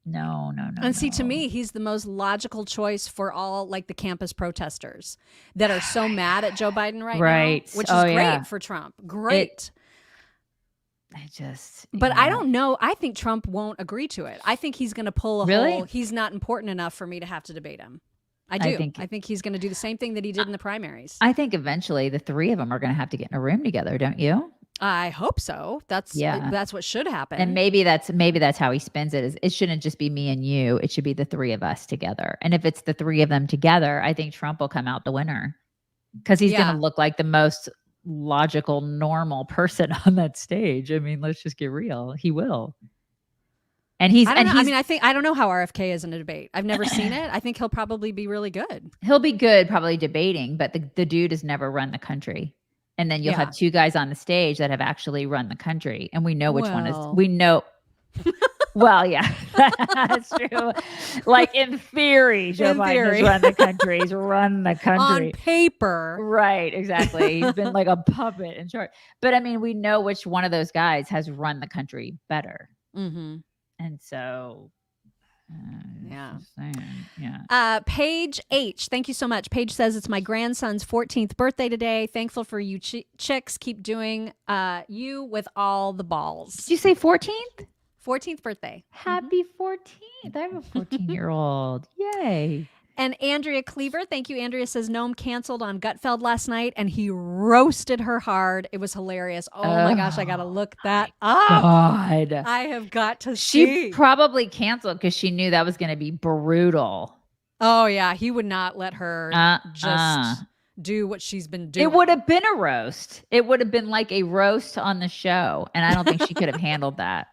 No. And see, to me, he's the most logical choice for all like the campus protesters that are so mad at Joe Biden right now, which is great for Trump. Great. But I don't know. I think Trump won't agree to it. I think he's going to pull a whole, he's not important enough for me to have to debate him. I do. I think he's going to do the same thing that he did in the primaries. I think eventually the three of them are going to have to get in a room together, don't you? I hope so. That's what should happen. And maybe that's how he spins it. Is it shouldn't just be me and you. It should be the three of us together. And if it's the three of them together, I think Trump will come out the winner because he's going to look like the most logical, normal person on that stage. I mean, let's just get real. He will. And I don't know how RFK is in a debate. I've never seen it. I think he'll probably be really good. He'll be good, probably debating, but the dude has never run the country. And then you'll have two guys on the stage that have actually run the country. And we know which one is, we know. Well, yeah, that's true. Like in theory, Joe Biden has run the country. He's run the country. On paper. Right, exactly. He's been like a puppet in short. But I mean, we know which one of those guys has run the country better. Mm-hmm. And so Yeah. Paige H. Thank you so much. Paige says, it's my grandson's 14th birthday today. Thankful for you chicks. Keep doing you with all the balls. Did you say 14th? 14th birthday. Happy 14th. I have a 14-year-old. Yay. And Andrea Cleaver, thank you. Andrea says, Noem canceled on Gutfeld last night, and he roasted her hard. It was hilarious. Oh my gosh, I got to look that up. God. I have got to She see. probably canceled because she knew that was going to be brutal. Oh, yeah. He would not let her just do what she's been doing. It would have been a roast. It would have been like a roast on the show, and I don't think she could have handled that.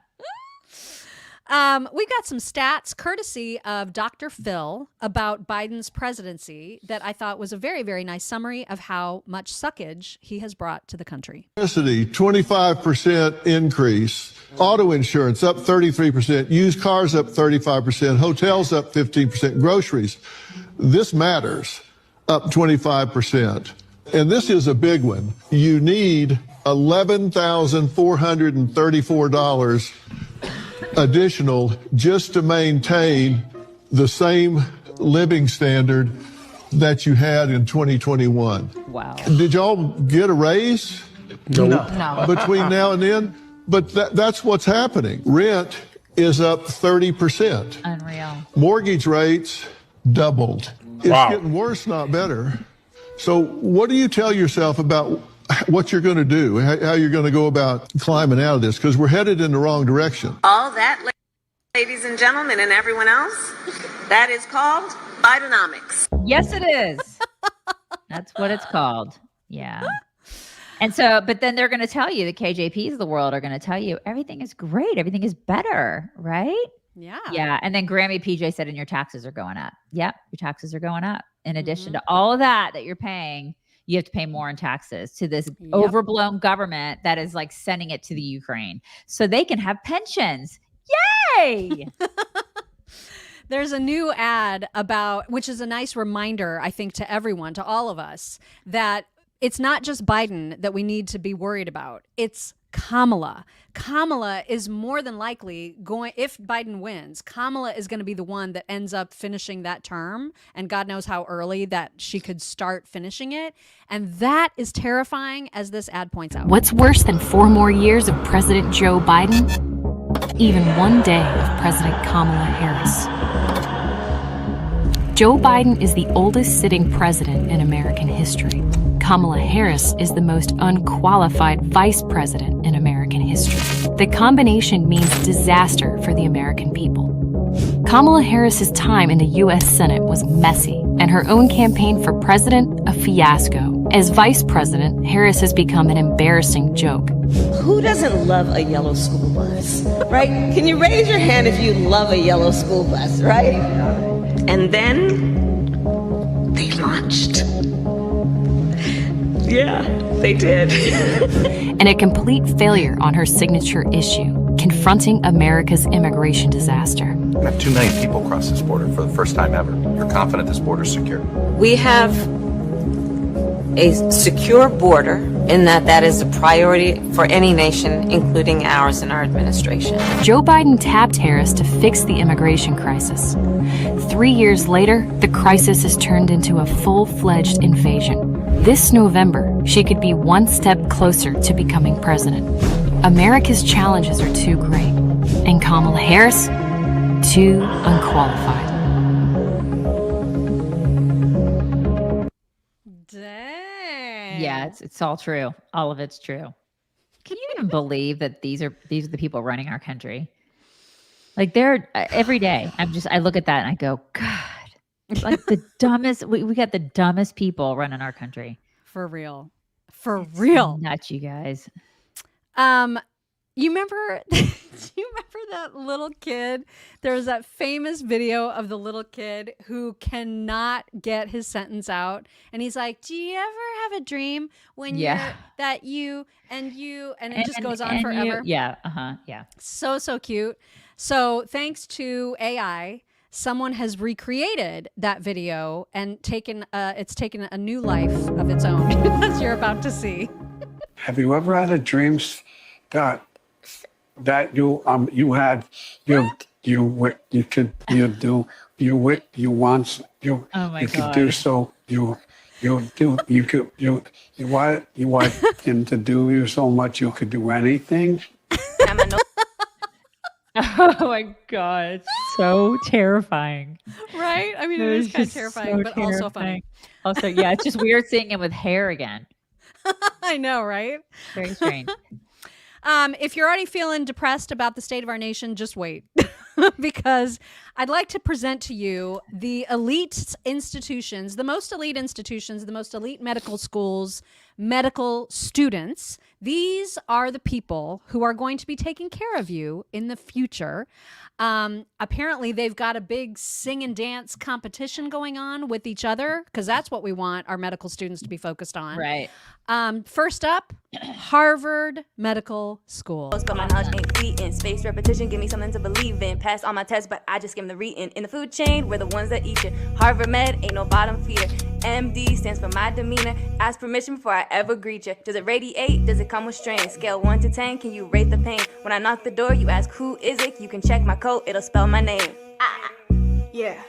We've got some stats courtesy of Dr.Phil about Biden's presidency that I thought was a very, very nice summary of how much suckage he has brought to the country. 25% increase. Auto insurance up 33%. Used cars up 35%. Hotels up 15%. Groceries. This matters. Up 25%. And this is a big one. You need $11,434 additional just to maintain the same living standard that you had in 2021. Wow. Did y'all get a raise? No. Between now and then? But that's what's happening. Rent is up 30%. Unreal. Mortgage rates doubled. It's getting worse, not better. So what do you tell yourself about what you're going to do, how you're going to go about climbing out of this? Because we're headed in the wrong direction. All that, ladies and gentlemen, and everyone else, that is called Bidenomics. Yes, it is. That's what it's called. Yeah. And so, but then they're going to tell you, the KJPs of the world are going to tell you everything is great. Everything is better, right? Yeah. Yeah. And then Grammy PJ said, and your taxes are going up. Yep. Your taxes are going up. In addition to all of that you're paying, you have to pay more in taxes to this overblown government that is like sending it to the Ukraine so they can have pensions. Yay! There's a new ad about, which is a nice reminder, I think, to everyone, to all of us, that it's not just Biden that we need to be worried about. It's Kamala. Kamala is more than likely going, if Biden wins, Kamala is going to be the one that ends up finishing that term. And God knows how early that she could start finishing it. And that is terrifying, as this ad points out. What's worse than 4 more years of President Joe Biden? Even 1 day of President Kamala Harris. Joe Biden is the oldest sitting president in American history. Kamala Harris is the most unqualified vice president in American history. The combination means disaster for the American people. Kamala Harris's time in the U.S. Senate was messy, and her own campaign for president a fiasco. As vice president, Harris has become an embarrassing joke. Who doesn't love a yellow school bus, right? Can you raise your hand if you love a yellow school bus, right? And then they launched. Yeah, they did. And a complete failure on her signature issue, confronting America's immigration disaster. Not too many people cross this border for the first time ever. You're confident this border's secure? We have a secure border in that is a priority for any nation, including ours and our administration. Joe Biden tapped Harris to fix the immigration crisis. 3 years later, the crisis has turned into a full-fledged invasion. This November, she could be one step closer to becoming president. America's challenges are too great, and Kamala Harris, too unqualified. Dang. Yeah, it's all true. All of it's true. Can you even believe that these are the people running our country? Like, they're every day. I look at that and I go, God. It's like the dumbest. We got the dumbest people running our country. For real. For real. Nuts, you guys. You remember that little kid? There was that famous video of the little kid who cannot get his sentence out. And he's like, do you ever have a dream when you're that you and it just goes on forever? Yeah. So cute. So thanks to AI, someone has recreated that video and it's taken a new life of its own, as you're about to see. Have you ever had a dream that you had you could you do you want you Oh my you could God. do so you do you could you want him to do so much you could do anything. Oh my God. So terrifying. Right? I mean, it is kind of just terrifying, so but also funny. Also, yeah, it's just weird seeing him with hair again. I know, right? Very strange. If you're already feeling depressed about the state of our nation, just wait. Because I'd like to present to you the elite institutions, the most elite institutions, the most elite medical schools, medical students. These are the people who are going to be taking care of you in the future. Apparently, they've got a big sing and dance competition going on with each other, because that's what we want our medical students to be focused on. Right. First up, Harvard Medical School. But my knowledge ain't fleeting. Space repetition, give me something to believe in. Pass all my tests, but I just skim the reading. In the food chain, we're the ones that eat it. Harvard Med ain't no bottom feeder. MD stands for my demeanor. Ask permission before I ever greet you. Does it radiate? Does it come with strain? Scale 1 to 10, can you rate the pain? When I knock the door, you ask who is it? You can check my code, it'll spell my name. Yeah.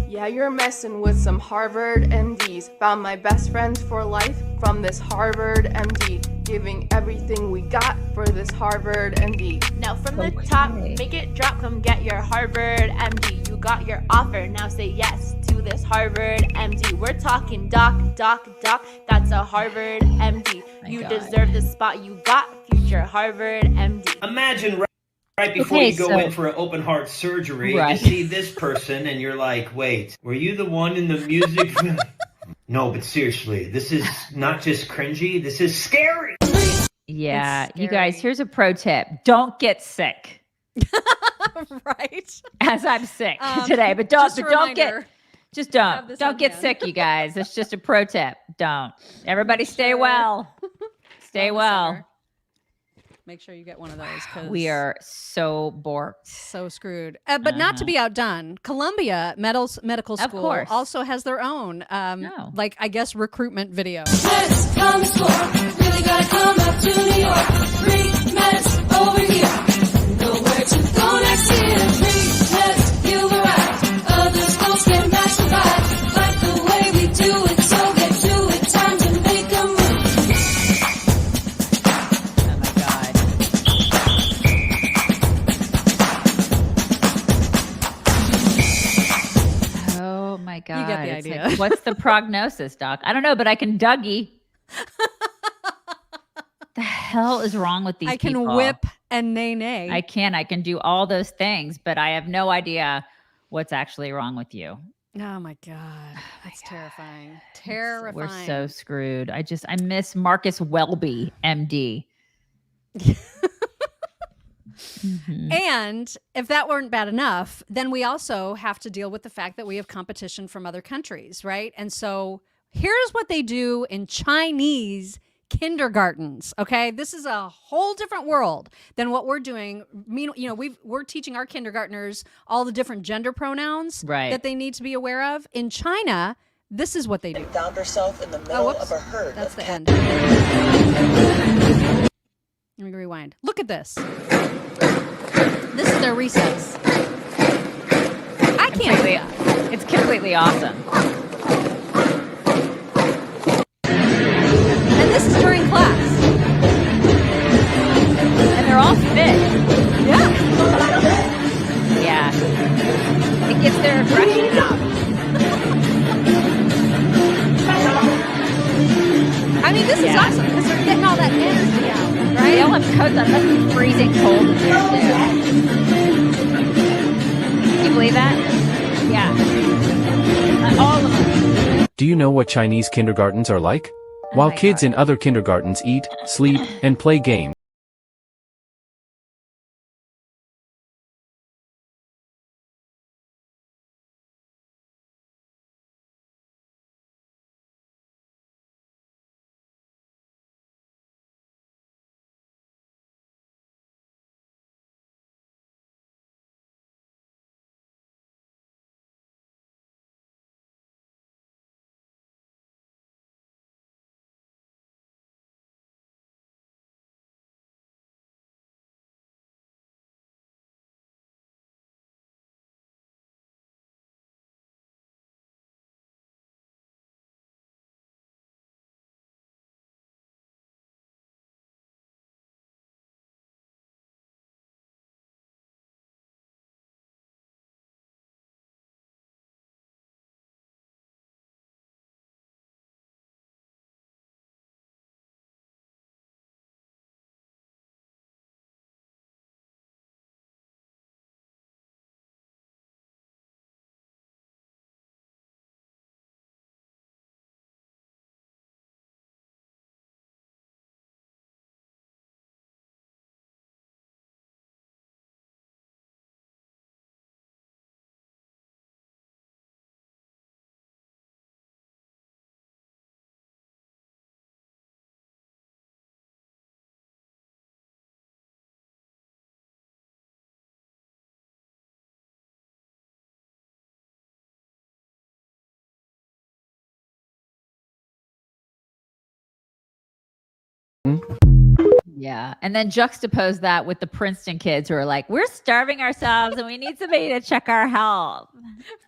Yeah, you're messing with some Harvard MDs. Found my best friends for life from this Harvard MD. Giving everything we got for this Harvard MD. Now from the top, make it drop, come get your Harvard MD. You got your offer, now say yes to this Harvard MD. We're talking doc, that's a Harvard MD. You deserve the spot, you got future Harvard MD. Imagine right before you go in for an open heart surgery, you see this person and you're like, wait, were you the one in the music? No, but seriously, this is not just cringy, this is scary. Yeah, you guys, here's a pro tip. Don't get sick. Right. As I'm sick today, but don't get on sick, you guys. It's just a pro tip. Don't. Everybody stay well. Stay well. Make sure you get one of those, because we are so borked. So screwed. But not to be outdone, Columbia Medical School also has their own, like, I guess, recruitment video. Let's come explore. Really gotta come up to New York. Free meds over here. Nowhere to go next year. Free meds, you've arrived. Others folks can match the vibe. Like the way we do it, so get to it. Time to make a move. Oh my God. You get the It's idea. like, what's the prognosis, Doc? I don't know, but I can Dougie. The hell is wrong with these people? I can whip and nay. I can do all those things, but I have no idea what's actually wrong with you. Oh my God. That's terrifying. Terrifying. We're so screwed. I miss Marcus Welby, MD. Mm-hmm. And if that weren't bad enough, then we also have to deal with the fact that we have competition from other countries, right? And so here's what they do in Chinese kindergartens. Okay, this is a whole different world than what we're doing. We're teaching our kindergartners all the different gender pronouns that they need to be aware of. In China, this is what they do. Found herself in the middle of a herd. That's the end. Let me rewind. Look at this. This is their recess. It's completely awesome. And this is during class. And they're all fit. Yeah. Yeah. It gets their aggression out. I mean, this is awesome because they're getting all that energy out, right? They all have coats on. It must be freezing cold in there, too. Can you believe that? Yeah. All of them. Do you know what Chinese kindergartens are like? While kids in other kindergartens eat, sleep, and play games, Yeah. And then juxtapose that with the Princeton kids who are like, we're starving ourselves and we need somebody to check our health.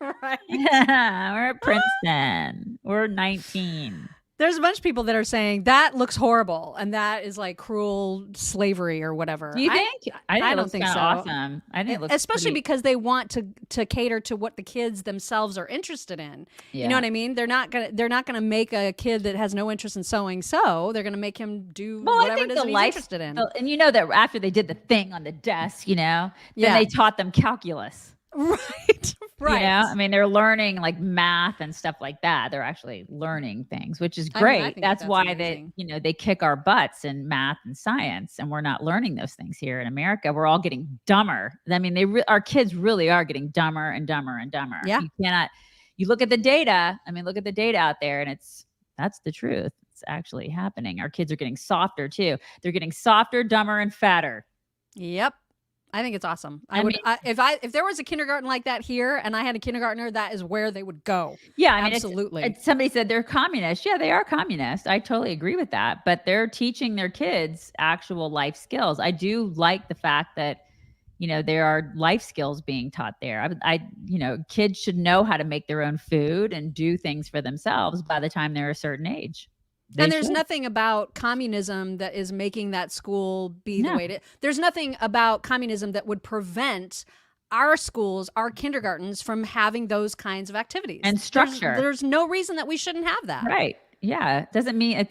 Right. We're at Princeton. We're 19. There's a bunch of people that are saying that looks horrible and that is like cruel slavery or whatever. Do you think? I don't think so. Awesome. I think it looks especially pretty... because they want to cater to what the kids themselves are interested in. Yeah. You know what I mean? They're not gonna make a kid that has no interest in sewing sew. They're gonna make him do whatever it is that he's interested in. And you know that after they did the thing on the desk, then they taught them calculus. Right. You know, I mean, they're learning like math and stuff like that. They're actually learning things, which is great. I think that's why amazing. they kick our butts in math and science, and we're not learning those things here in America. We're all getting dumber. I mean, our kids really are getting dumber and dumber and dumber. Yeah. You look at the data. I mean, look at the data out there, and that's the truth. It's actually happening. Our kids are getting softer too. They're getting softer, dumber, and fatter. Yep. I think it's awesome. If there was a kindergarten like that here and I had a kindergartner, that is where they would go. Yeah, I mean, absolutely. Somebody said they're communist. Yeah, they are communist. I totally agree with that. But they're teaching their kids actual life skills. I do like the fact that, there are life skills being taught there. Kids should know how to make their own food and do things for themselves by the time they're a certain age. And there's nothing about communism that is making that school be the way it is. There's nothing about communism that would prevent our schools, our kindergartens from having those kinds of activities and structure. There's no reason that we shouldn't have that. Right. Yeah. It doesn't mean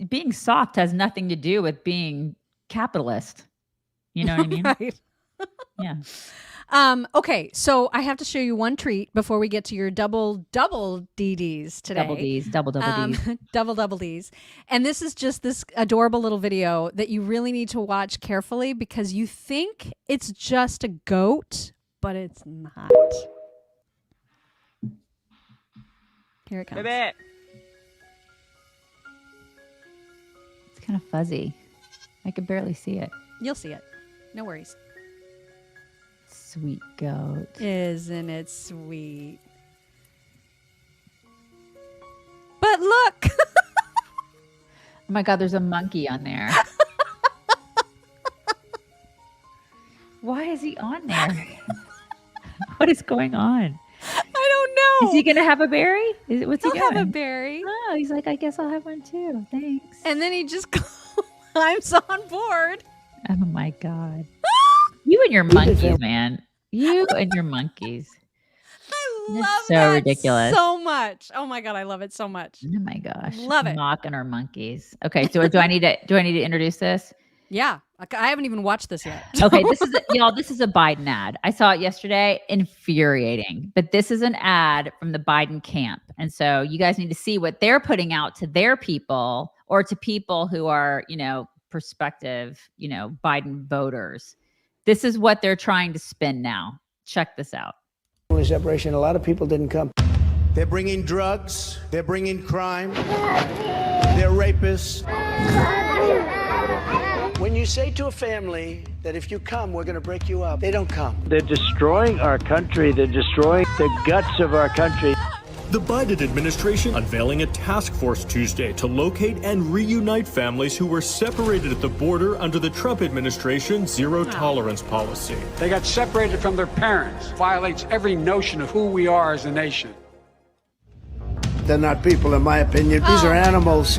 being soft has nothing to do with being capitalist. You know what I mean? Right. Yeah. Okay, so I have to show you one treat before we get to your double DDs today. Double Ds. Double Ds. And this is just this adorable little video that you really need to watch carefully because you think it's just a goat, but it's not. Here it comes. Baby. It's kind of fuzzy. I can barely see it. You'll see it. No worries. Sweet goat. Isn't it sweet? But look. Oh my God, there's a monkey on there. Why is he on there? What is going on? I don't know. Is he going to have a berry? What's he doing? He'll have a berry. Oh, he's like, I guess I'll have one too. Thanks. And then he just climbs on board. Oh my God. You and your monkeys, man. You and your monkeys. I love so that ridiculous. So much. Oh my God, I love it so much. Oh my gosh. Love it. Mocking our monkeys. Okay, so do I need to introduce this? Yeah. I haven't even watched this yet. Okay, this is a Biden ad. I saw it yesterday. Infuriating. But this is an ad from the Biden camp. And so you guys need to see what they're putting out to their people or to people who are, prospective, Biden voters. This is what they're trying to spin now. Check this out. Separation. A lot of people didn't come. They're bringing drugs. They're bringing crime. They're rapists. When you say to a family that if you come, we're going to break you up, they don't come. They're destroying our country. They're destroying the guts of our country. The Biden administration unveiling a task force Tuesday to locate and reunite families who were separated at the border under the Trump administration's zero tolerance policy. They got separated from their parents. Violates every notion of who we are as a nation. They're not people, in my opinion. These are animals.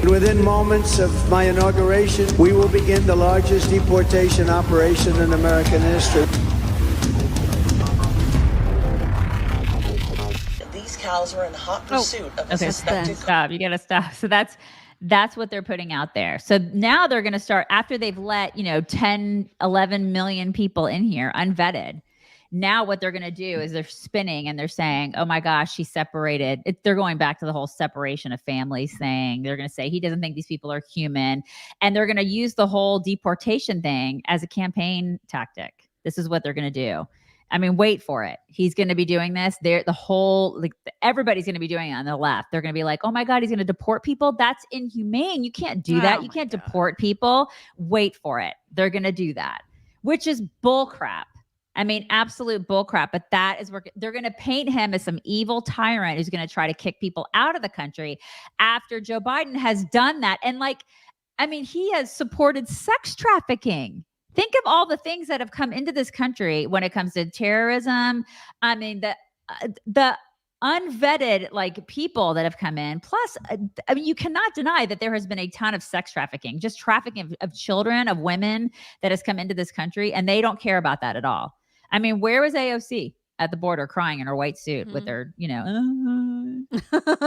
Within moments of my inauguration, we will begin the largest deportation operation in American history. Cows are in hot pursuit of a suspected. Stop. You gotta stop. So that's what they're putting out there. So now they're gonna start after they've let 10, 11 million people in here unvetted. Now what they're gonna do is they're spinning and they're saying, "Oh my gosh, she's separated." They're going back to the whole separation of families thing. They're gonna say he doesn't think these people are human, and they're gonna use the whole deportation thing as a campaign tactic. This is what they're gonna do. I mean, wait for it. He's going to be doing this. Everybody's going to be doing it on the left. They're going to be like, oh my God, he's going to deport people. That's inhumane. You can't do that. You can't deport people. Wait for it. They're going to do that, which is bull crap. I mean, absolute bullcrap. But that is where they're going to paint him as some evil tyrant who's going to try to kick people out of the country after Joe Biden has done that. And like, I mean, he has supported sex trafficking. Think of all the things that have come into this country when it comes to terrorism. I mean, the unvetted like people that have come in. Plus, I mean, you cannot deny that there has been a ton of sex trafficking, just trafficking of children, of women that has come into this country, and they don't care about that at all. I mean, where was AOC at the border crying in her white suit with her,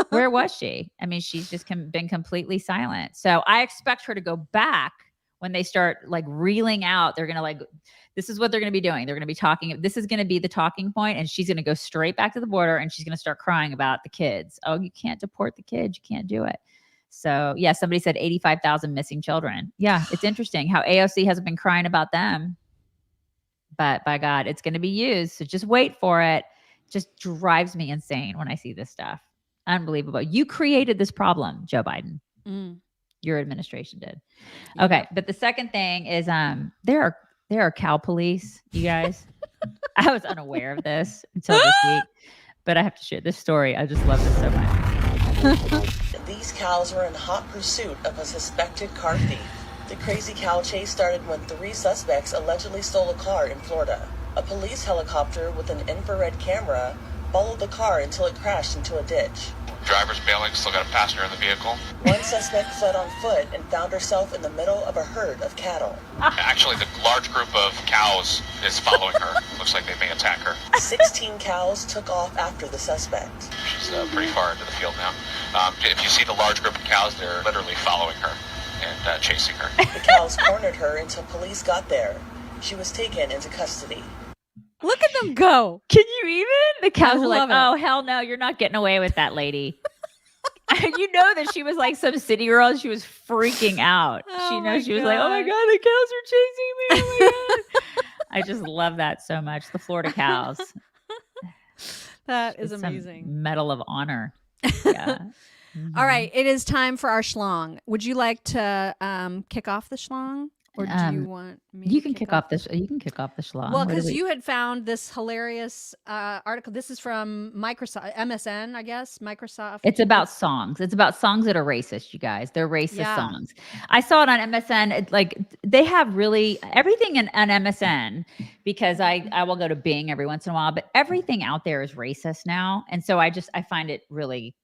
where was she? I mean, she's just been completely silent. So I expect her to go back when they start like reeling out. They're going to this is what they're going to be doing. They're going to be talking. This is going to be the talking point, and she's going to go straight back to the border and she's going to start crying about the kids. Oh, you can't deport the kids. You can't do it. So yeah, somebody said 85,000 missing children. Yeah. It's interesting how AOC hasn't been crying about them, but by God, it's going to be used. So just wait for it. Just drives me insane when I see this stuff. Unbelievable. You created this problem, Joe Biden. Your administration did. Okay. But the second thing is there are cow police, you guys. I was unaware of this until this week, but I have to share this story. I just love this so much. These cows were in hot pursuit of a suspected car thief. The crazy cow chase started when 3 suspects allegedly stole a car in Florida. A police helicopter with an infrared camera followed the car until it crashed into a ditch. Driver's bailing, still got a passenger in the vehicle. One suspect fled on foot and found herself in the middle of a herd of cattle. Actually, the large group of cows is following her. Looks like they may attack her. 16 cows took off after the suspect. She's pretty far into the field now. If you see the large group of cows, they're literally following her and chasing her. The cows cornered her until police got there. She was taken into custody. Look at them go. Can you even? The cows are like, oh, hell no, you're not getting away with that, lady. You know that she was like some city girl. She was freaking out. She was like, oh my God, the cows are chasing me. Oh my God. I just love that so much. The Florida cows. That is amazing. Medal of honor. Yeah. All right. It is time for our schlong. Would you like to kick off the schlong? Or do you want me You can kick off this. You can kick off the schlong. Well, because you had found this hilarious article. This is from Microsoft, MSN, I guess. Microsoft. It's about songs. It's about songs that are racist, you guys. They're racist songs. I saw it on MSN. Like they have really everything on MSN because I will go to Bing every once in a while, but everything out there is racist now. And so I find it really,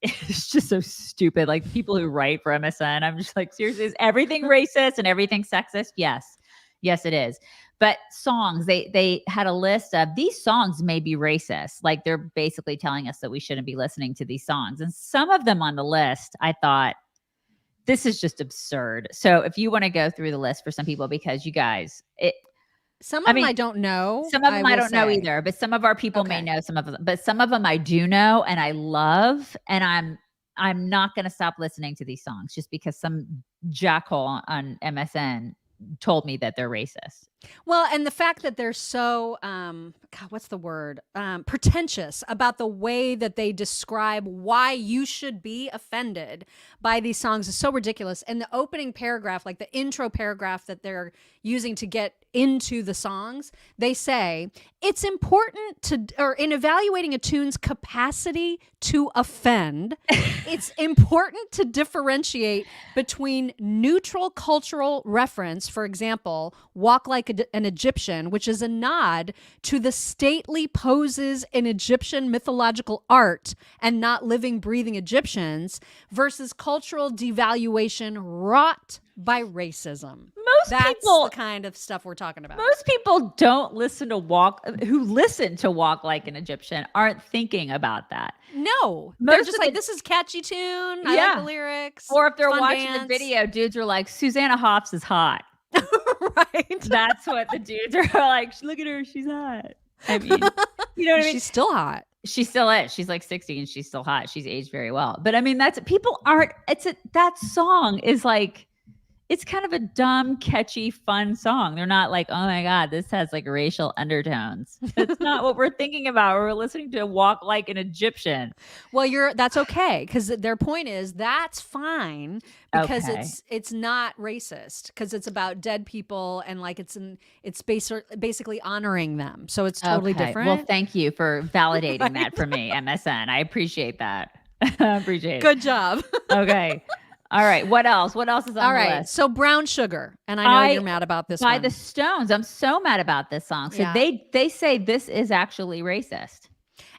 it's just so stupid. Like people who write for MSN, I'm just like, seriously, is everything racist and everything sexist? Yes, it is. But songs, they had a list of these songs may be racist. Like they're basically telling us that we shouldn't be listening to these songs. And some of them on the list, I thought, this is just absurd. So if you want to go through the list for some people, because you guys, some of them I don't know. Some of them I don't know either, but some of our people may know some of them. But some of them I do know and I love, and I'm not going to stop listening to these songs just because some jackhole on MSN told me that they're racist. Well, and the fact that they're so, God, what's the word? Pretentious about the way that they describe why you should be offended by these songs is so ridiculous. And the opening paragraph, like the intro paragraph that they're using to get into the songs, they say, it's important in evaluating a tune's capacity to offend, it's important to differentiate between neutral cultural reference, for example, Walk Like an Egyptian, which is a nod to the stately poses in Egyptian mythological art and not living, breathing Egyptians, versus cultural devaluation wrought by racism. That's the kind of stuff we're talking about. Most people don't listen to Walk Like an Egyptian aren't thinking about that. No, they're just like, this is catchy tune. I like the lyrics. Or if they're watching the video, dudes are like, Susanna Hoffs is hot. Right. That's what the dudes are like. Look at her. She's hot. I mean, you know what I mean? She's still hot. She still is. She's like 60 and she's still hot. She's aged very well. But I mean, that song is like, it's kind of a dumb, catchy, fun song. They're not like, oh my God, this has like racial undertones. That's not what we're thinking about. We're listening to Walk Like an Egyptian. Well, that's okay, because their point is that's fine because it's not racist, because it's about dead people and like it's basically honoring them. So it's totally different. Well, thank you for validating that for me, MSN. I appreciate that. I appreciate it. Good job. Okay. All right. What else? What else is on the list? So Brown Sugar. And I know you're mad about this by one. the Stones. I'm so mad about this song. So they say this is actually racist.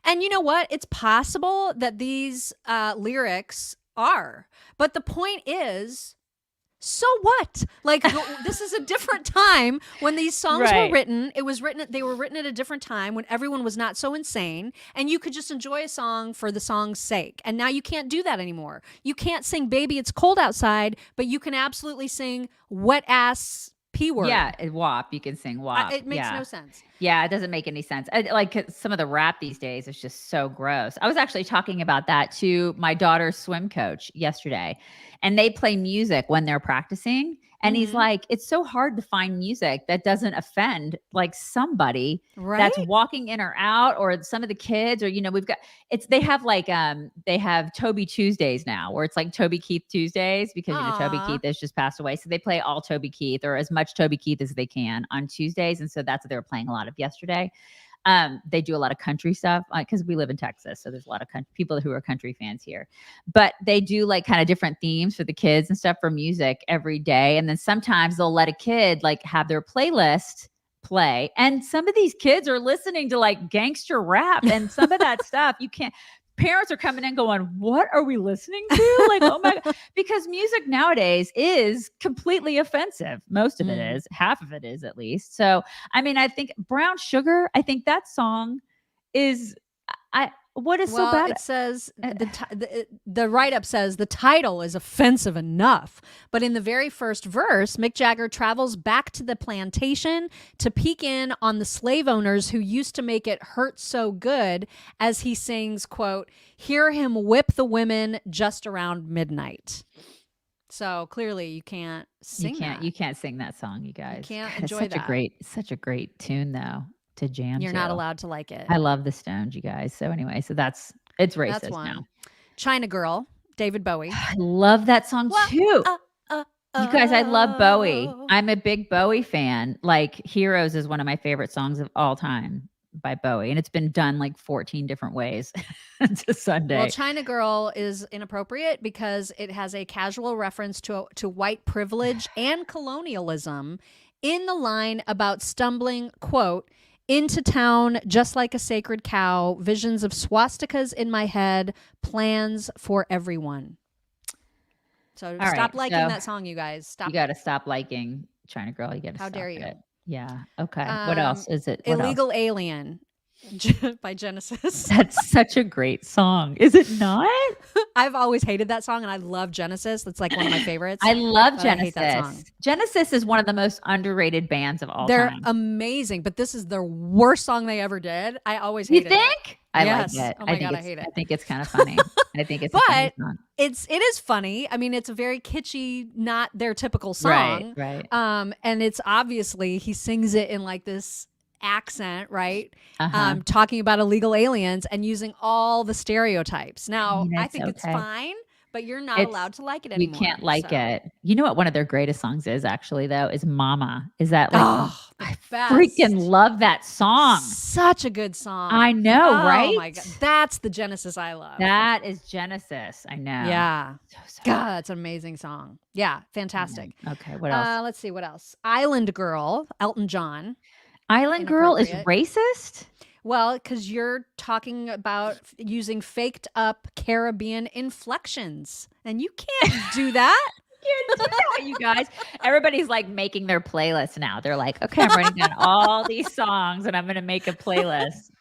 And you know what? It's possible that these lyrics are. But the point is, so what? Like, this is a different time when these songs were written. They were written at a different time when everyone was not so insane, and you could just enjoy a song for the song's sake. And now you can't do that anymore. You can't sing Baby It's Cold Outside, but you can absolutely sing Wet Ass P Word. Yeah, WAP. You can sing WAP. It makes no sense. Yeah, it doesn't make any sense. Like some of the rap these days is just so gross. I was actually talking about that to my daughter's swim coach yesterday, and they play music when they're practicing. And he's like, it's so hard to find music that doesn't offend like somebody that's walking in or out, or some of the kids, or, they have Toby Tuesdays now, where it's like Toby Keith Tuesdays, because Toby Keith has just passed away. So they play all Toby Keith, or as much Toby Keith as they can on Tuesdays. And so that's what they were playing a lot of yesterday. They do a lot of country stuff because we live in Texas. So there's a lot of people who are country fans here, but they do like kind of different themes for the kids and stuff for music every day. And then sometimes they'll let a kid like have their playlist play. And some of these kids are listening to like gangster rap and some of that stuff. Parents are coming in going, what are we listening to? Like, oh my God. Because music nowadays is completely offensive. Most of it is. Half of it is, at least. So, I mean, I think Brown Sugar, I think that song is, what is so bad? It says, the write-up says the title is offensive enough. But in the very first verse, Mick Jagger travels back to the plantation to peek in on the slave owners who used to make it hurt so good, as he sings, quote, hear him whip the women just around midnight. So clearly you can't sing that. You can't sing that song, you guys. You can't enjoy such that. Such a great tune, though. To jam You're to. not allowed to like it. I love the Stones, you guys. So anyway, it's racist That's one. now. China Girl, David Bowie. I love that song too. You guys, I love Bowie. I'm a big Bowie fan. Like Heroes is one of my favorite songs of all time by Bowie, and it's been done like 14 different ways to Sunday. Well, China Girl is inappropriate because it has a casual reference to white privilege and colonialism in the line about stumbling, quote, into town just like a sacred cow, visions of swastikas in my head, plans for everyone. So stop liking that song, you guys. Stop. You got to stop liking China Girl. You got to How stop dare you? it. Yeah. Okay. What else is it? Illegal Alien by Genesis. That's such a great song. Is it not? I've always hated that song, and I love Genesis. That's like one of my favorites. I love Genesis. I hate that song. Genesis is one of the most underrated bands of all They're time. amazing, but this is their worst song they ever did. I always hated it. You think? I yes. like it. Oh my God, I hate it. I think it's kind of funny. I think it's a funny song. it is funny. I mean, it's a very kitschy, not their typical song. Right. And it's obviously he sings it in like this accent, right? Uh-huh. Talking about illegal aliens and using all the stereotypes. Now, mean, I think it's fine, but you're not allowed to like it anymore. You can't like it. You know what one of their greatest songs is actually, though, is Mama. Is that like, I freaking love that song. Such a good song. I know, right? Oh my God. That's the Genesis I love. That is Genesis. I know. Yeah. God, that's an amazing song. Yeah, fantastic. Okay, what else? Let's see, what else? Island Girl, Elton John. Island Girl is racist? Well, because you're talking about using faked up Caribbean inflections, and you can't do that. You can't do that, you guys. Everybody's like making their playlist now. They're like, okay, I'm writing down all these songs, and I'm going to make a playlist.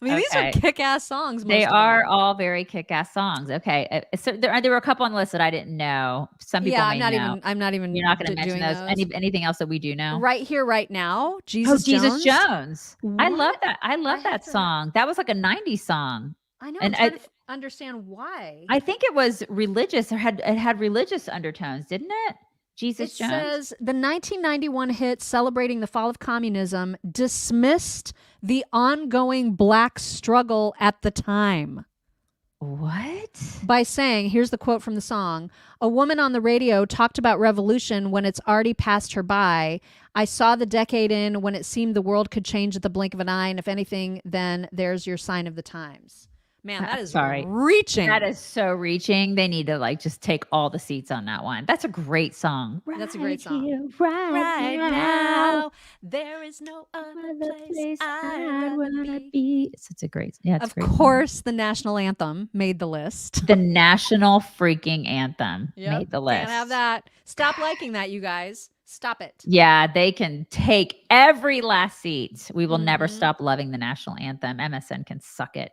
I mean, these are kick-ass songs. They are all very kick-ass songs. Okay, so there were a couple on the list that I didn't know. Some people may know. I'm not even. You're not going to mention those. Anything else that we do know? Right here, right now. Jesus Jones. I love that. I love that song. That was like a '90s song. I know. I'm trying to understand why. I think it was religious. It had religious undertones, didn't it? Jesus It Jones? says the 1991 hit celebrating the fall of communism dismissed the ongoing black struggle at the time. What? By saying, here's the quote from the song, a woman on the radio talked about revolution when it's already passed her by. I saw the decade in when it seemed the world could change at the blink of an eye, and if anything, then there's your sign of the times. Man, that is reaching. That is so reaching. They need to like just take all the seats on that one. That's a great song. That's a great song. Here, right now, there is no other place I wanna be. It's a great. Yeah, it's of a great course, the national anthem made the list. The national freaking anthem Yep, made the list. Can't have that. Stop liking that, you guys. Stop it. Yeah, they can take every last seat. We will never stop loving the national anthem. MSN can suck it.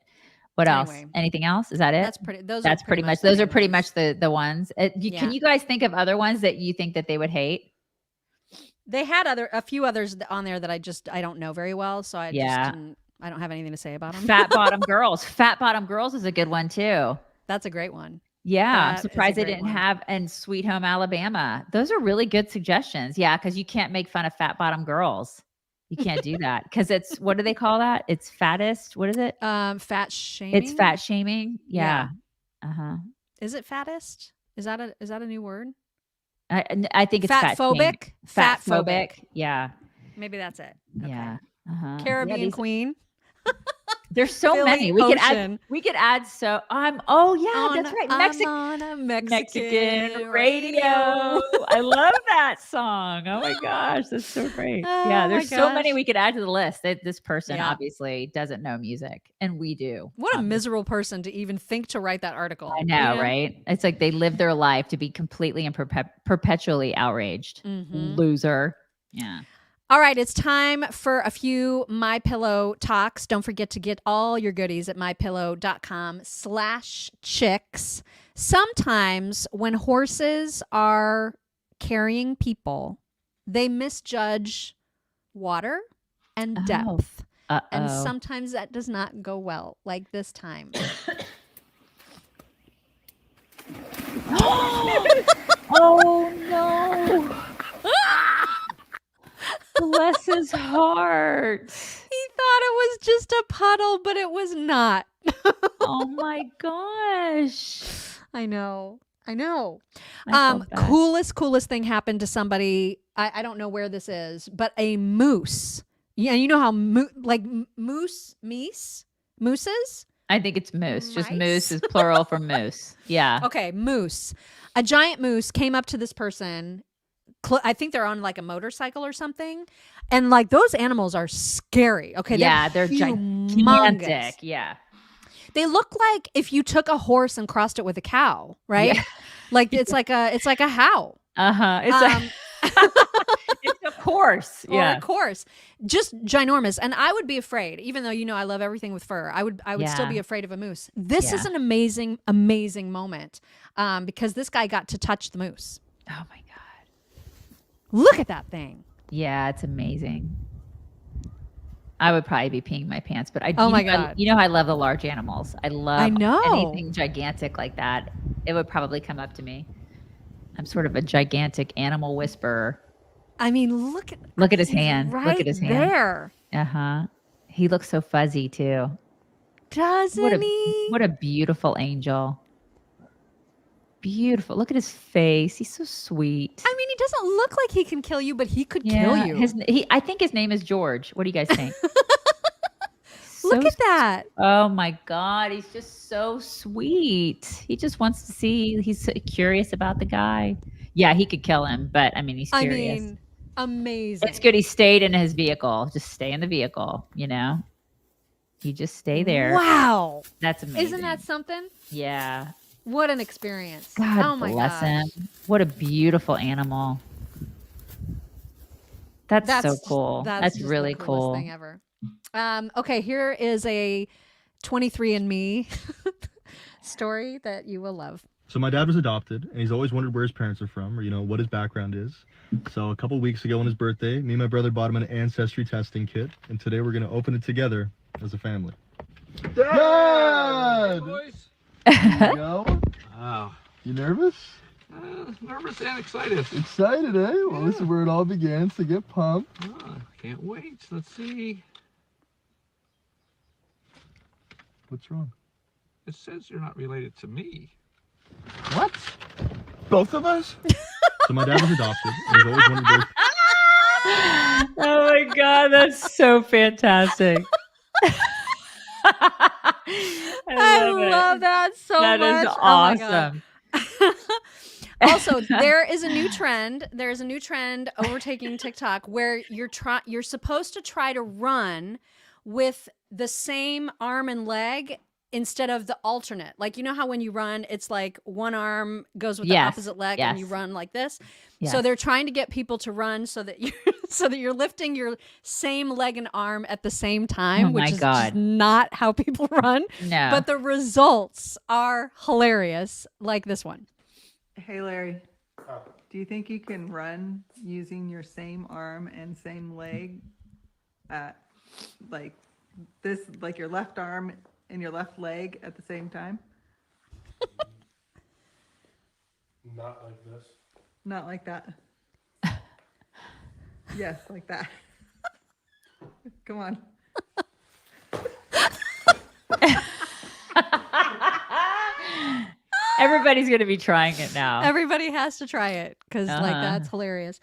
What else? Anything else? Is that it? That's pretty. Those That's are pretty much. Those are pretty much the ones. Can you guys think of other ones that you think that they would hate? They had a few others on there that I don't know very well, so I don't have anything to say about them. Fat Bottom Girls. Fat Bottom Girls is a good one too. That's a great one. Yeah, I'm surprised they didn't have and Sweet Home Alabama. Those are really good suggestions. Yeah, because you can't make fun of fat bottom girls. You can't do that because it's, what do they call that? It's fattest. What is it? Fat shaming. It's fat shaming. Yeah. Uh-huh. Is it fattest? Is that a new word? I think it's fat phobic. Fat phobic. Yeah. Maybe that's it. Okay. Yeah. Uh-huh. Caribbean Queen. There's so Billy many. Ocean. We could add so that's right. On a Mexican radio. I love that song. Oh my gosh, that's so great. Yeah, there's so many we could add to the list. That this person obviously doesn't know music, and we do. What a miserable person to even think to write that article. I know, right? It's like they live their life to be completely and perpetually outraged. Loser. Yeah. All right, it's time for a few My Pillow Toks. Don't forget to get all your goodies at mypillow.com/chicks. Sometimes when horses are carrying people, they misjudge water and depth. And sometimes that does not go well, like this time. Oh no. Bless his heart. He thought it was just a puddle, but it was not. Oh my gosh. I know. Coolest thing happened to somebody. I don't know where this is, but a moose. Yeah, you know how mooses? I think it's moose. Just moose is plural for moose. Yeah. Okay, moose. A giant moose came up to this person. I think they're on like a motorcycle or something. And like those animals are scary. Okay. Yeah, they're gigantic. Yeah. They look like if you took a horse and crossed it with a cow, right? Yeah. Like it's like a how. Uh-huh. It's a horse. Yeah. Or a horse. Just ginormous. And I would be afraid, even though I love everything with fur. I would still be afraid of a moose. This is an amazing, amazing moment. Because this guy got to touch the moose. Oh my God. Look at that thing. Yeah, it's amazing. I would probably be peeing my pants, but my God. You know I love the large animals. I love anything gigantic like that. It would probably come up to me. I'm sort of a gigantic animal whisperer. I mean, look at his hand. Right look at his hand. There. Uh-huh. He looks so fuzzy too. Doesn't he? What a beautiful angel. Beautiful. Look at his face. He's so sweet. I mean, he doesn't look like he can kill you, but he could kill you. I think his name is George. What do you guys think? Look at that. Oh my God. He's just so sweet. He just wants to see. He's so curious about the guy. Yeah, he could kill him, but I mean, he's curious. I mean, amazing. It's good he stayed in his vehicle. Just stay in the vehicle, He just stay there. Wow. That's amazing. Isn't that something? Yeah. What an experience. God oh my bless him. What a beautiful animal. That's so cool. That's really the cool. Thing ever. Okay, here is a 23andMe story that you will love. So my dad was adopted, and he's always wondered where his parents are from, or what his background is. So a couple weeks ago on his birthday, me and my brother bought him an ancestry testing kit, and today we're going to open it together as a family. Dad! There you go. Wow. You nervous? Nervous and excited. Excited, eh? Well, this is where it all began, so get pumped. Can't wait. Let's see. What's wrong? It says you're not related to me. What? Both of us? So my dad was adopted. And he's always wanted to. Oh my God, that's so fantastic. I love that so much. That is awesome. Also, there is a new trend. There's a new trend overtaking TikTok where you're supposed to try to run with the same arm and leg instead of the alternate. Like, you know how when you run, it's like one arm goes with the opposite leg and you run like this. Yes. So they're trying to get people to run so that you're lifting your same leg and arm at the same time, which is just not how people run. No. But the results are hilarious, like this one. Hey, Larry, do you think you can run using your same arm and same leg like this, like your left arm and your left leg at the same time? Not like this. Not like that. Yes, like that. Come on. Everybody's going to be trying it now. Everybody has to try it because like that's hilarious.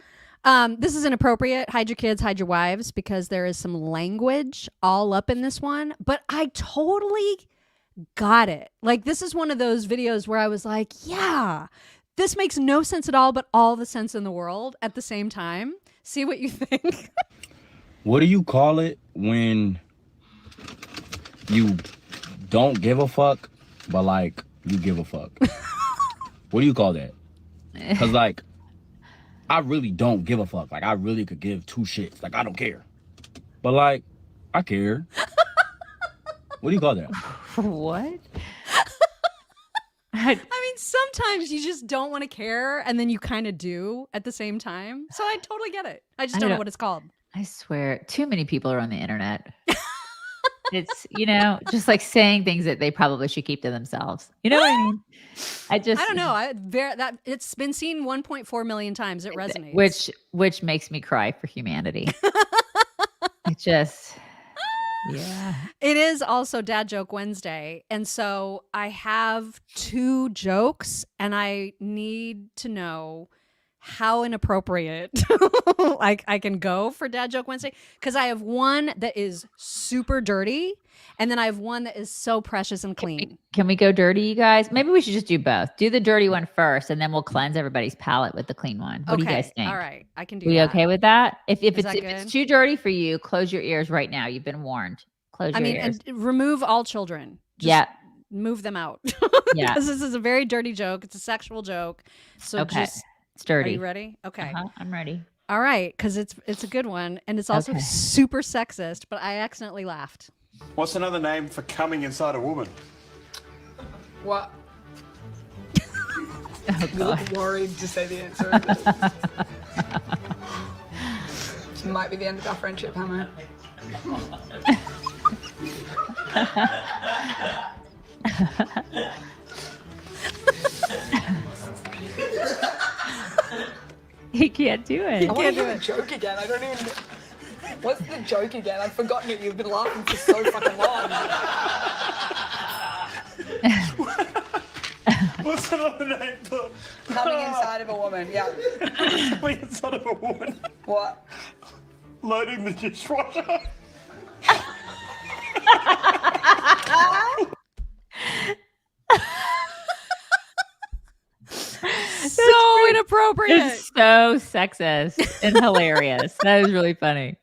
This is inappropriate. Hide your kids, hide your wives, because there is some language all up in this one. But I totally got it. Like, this is one of those videos where I was like, yeah, this makes no sense at all, but all the sense in the world at the same time. See what you think. What do you call it when you don't give a fuck, but like you give a fuck? What do you call that? Because like, I really don't give a fuck. Like, I really could give two shits. Like, I don't care. But like, I care. What do you call that? What? I mean, sometimes you just don't want to care, and then you kind of do at the same time. So I totally get it. I just don't know what it's called. I swear, too many people are on the internet. It's, just like saying things that they probably should keep to themselves. You know what I mean? I don't know. It's been seen 1.4 million times. It resonates. Which makes me cry for humanity. It just, yeah. It is also Dad Joke Wednesday. And so I have 2 jokes and I need to know how inappropriate I can go for Dad Joke Wednesday, because I have one that is super dirty and then I have one that is so precious and clean. Can we go dirty, you guys? Maybe we should just do both. Do the dirty one first and then we'll cleanse everybody's palate with the clean one. What do you guys think? All right. I can do that. Are you okay with that? If that it's too dirty for you, close your ears right now. You've been warned. Close your ears. And remove all children. Just move them out. Yeah. Because this is a very dirty joke. It's a sexual joke. So it's dirty. Are you ready? Okay. I'm ready. All right, because it's a good one, and it's also super sexist, but I accidentally laughed. What's another name for coming inside a woman? What? You look worried to say the answer. This might be the end of our friendship, Hannah. He can't do it. I want to do a joke again. I don't even. What's the joke again? I've forgotten it. You've been laughing for so fucking long. What's another name for coming inside of a woman? Yeah. Coming inside of a woman. What? Loading the dishwasher. So inappropriate. It's so sexist and hilarious. That is really funny.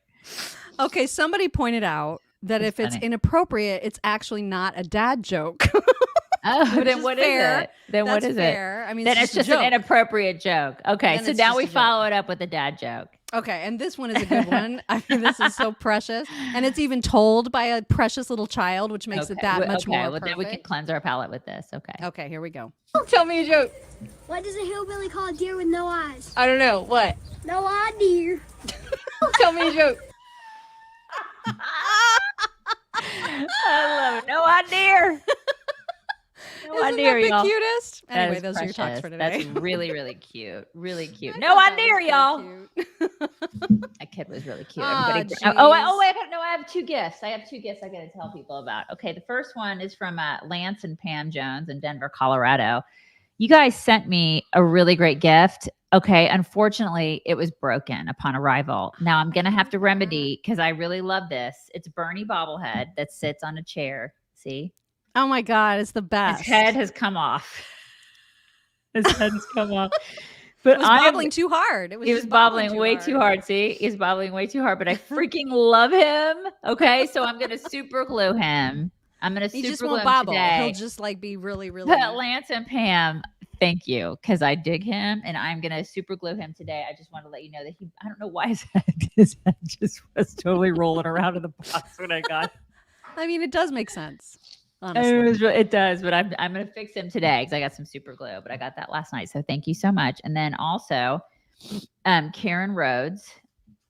Okay, somebody pointed out that if it's inappropriate, it's actually not a dad joke. Oh, then what is it? Then what is it? I mean, then it's just an inappropriate joke. Okay, so now we follow it up with a dad joke. Okay, and this one is a good one. I mean, this is so precious, and it's even told by a precious little child, which makes it that much more perfect. Then we can cleanse our palate with this. Okay, here we go. Tell me a joke. What does a hillbilly call a deer with no eyes? I don't know. What? No idea. Tell me a joke. I love it. No idea. Isn't that the cutest? Anyway, those are your talks for today. That's really, really cute. Really cute. No on deer, y'all. That kid was really cute. Everybody. I have 2 gifts. I have 2 gifts I got to tell people about. Okay, the first one is from Lance and Pam Jones in Denver, Colorado. You guys sent me a really great gift. Okay, unfortunately, it was broken upon arrival. Now I'm gonna have to remedy because I really love this. It's Bernie bobblehead that sits on a chair. See? Oh my God, it's the best. His head has come off. His head has come off. But it was bobbling too hard. It was bobbling way too hard. See, he's bobbling way too hard. But I freaking love him. Okay, so I'm gonna super glue him. I'm gonna super just glue won't him bobble. today. He'll just like be really, really. But Lance and Pam, thank you, because I dig him, and I'm gonna super glue him today. I just want to let you know that I don't know why his head just was totally rolling around in the box when I got. I mean, it does make sense. Honestly. It does, but I'm gonna fix him today because I got some super glue. But I got that last night, so thank you so much. And then also, Karen Rhodes.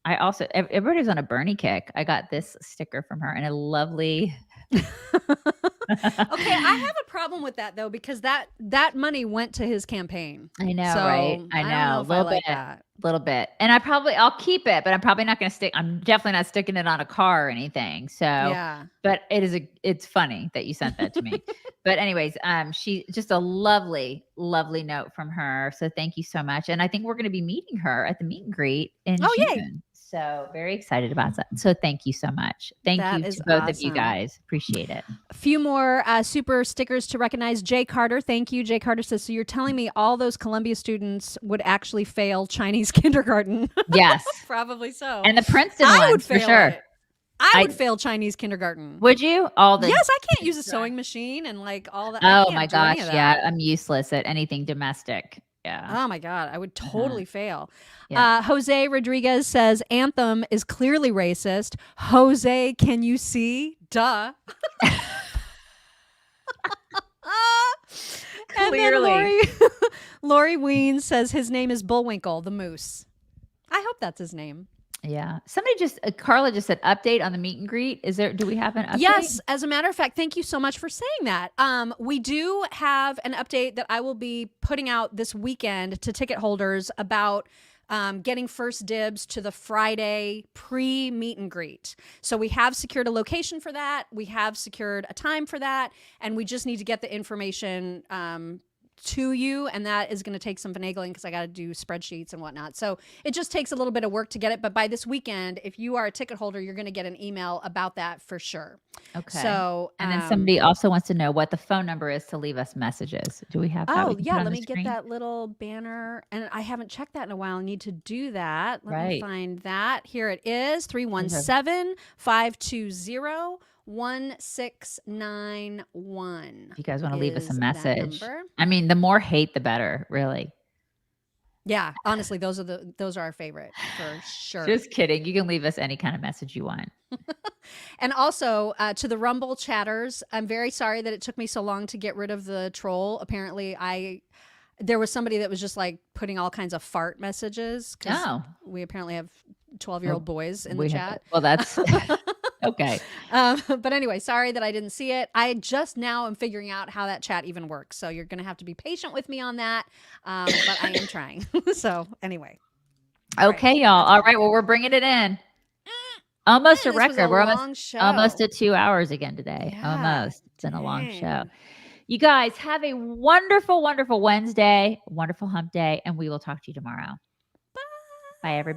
Everybody's on a Bernie kick. I got this sticker from her and a lovely. Okay, I have a problem with that though because that money went to his campaign. I know, so right? I know, a little bit, and I'll keep it, but I'm probably not going to stick. I'm definitely not sticking it on a car or anything. So, yeah. But it's funny that you sent that to me. But anyways, she just a lovely note from her. So thank you so much, and I think we're going to be meeting her at the meet and greet in June. Yay. So very excited about that. So thank you so much. Thank you to both of you guys. Appreciate it. A few more super stickers to recognize. Jay Carter, thank you. Jay Carter says, so you're telling me all those Columbia students would actually fail Chinese kindergarten? Yes. Probably so. And the Princeton ones, for sure. I would fail Chinese kindergarten. Would you? Yes, I can't use a sewing machine and like all that. Oh my gosh, yeah. I'm useless at anything domestic. Yeah. Oh my God, I would totally fail. Yeah. Jose Rodriguez says Anthem is clearly racist. Jose, can you see? Duh. Clearly. Lori Ween says his name is Bullwinkle, the moose. I hope that's his name. Yeah. Somebody Carla just said update on the meet and greet. Do we have an update? Yes. As a matter of fact, thank you so much for saying that. We do have an update that I will be putting out this weekend to ticket holders about getting first dibs to the Friday pre-meet and greet. So we have secured a location for that. We have secured a time for that. And we just need to get the information to you, and that is going to take some finagling because I got to do spreadsheets and whatnot. So it just takes a little bit of work to get it. But by this weekend, if you are a ticket holder, you're going to get an email about that for sure. Okay. So and then somebody also wants to know what the phone number is to leave us messages. Do we have that? Oh yeah, let me get that little banner. And I haven't checked that in a while. I need to do that. Let me find that. Here it is, 317-520-1691. If you guys want to leave us a message. I mean, the more hate, the better, really. Yeah, honestly, those are our favorite for sure. Just kidding. You can leave us any kind of message you want. And also to the Rumble chatters, I'm very sorry that it took me so long to get rid of the troll. Apparently, there was somebody that was just like putting all kinds of fart messages. Oh. We apparently have 12-year-old boys in the chat. Well, that's okay. But anyway, sorry that I didn't see it. I just now am figuring out how that chat even works. So you're going to have to be patient with me on that. But I am trying. So anyway. Okay, y'all. All right. Well, we're bringing it in. Almost a record. We're almost at 2 hours again today. Yeah. Almost. It's been a long show. You guys have a wonderful, wonderful Wednesday, wonderful hump day, and we will talk to you tomorrow. Bye, everybody.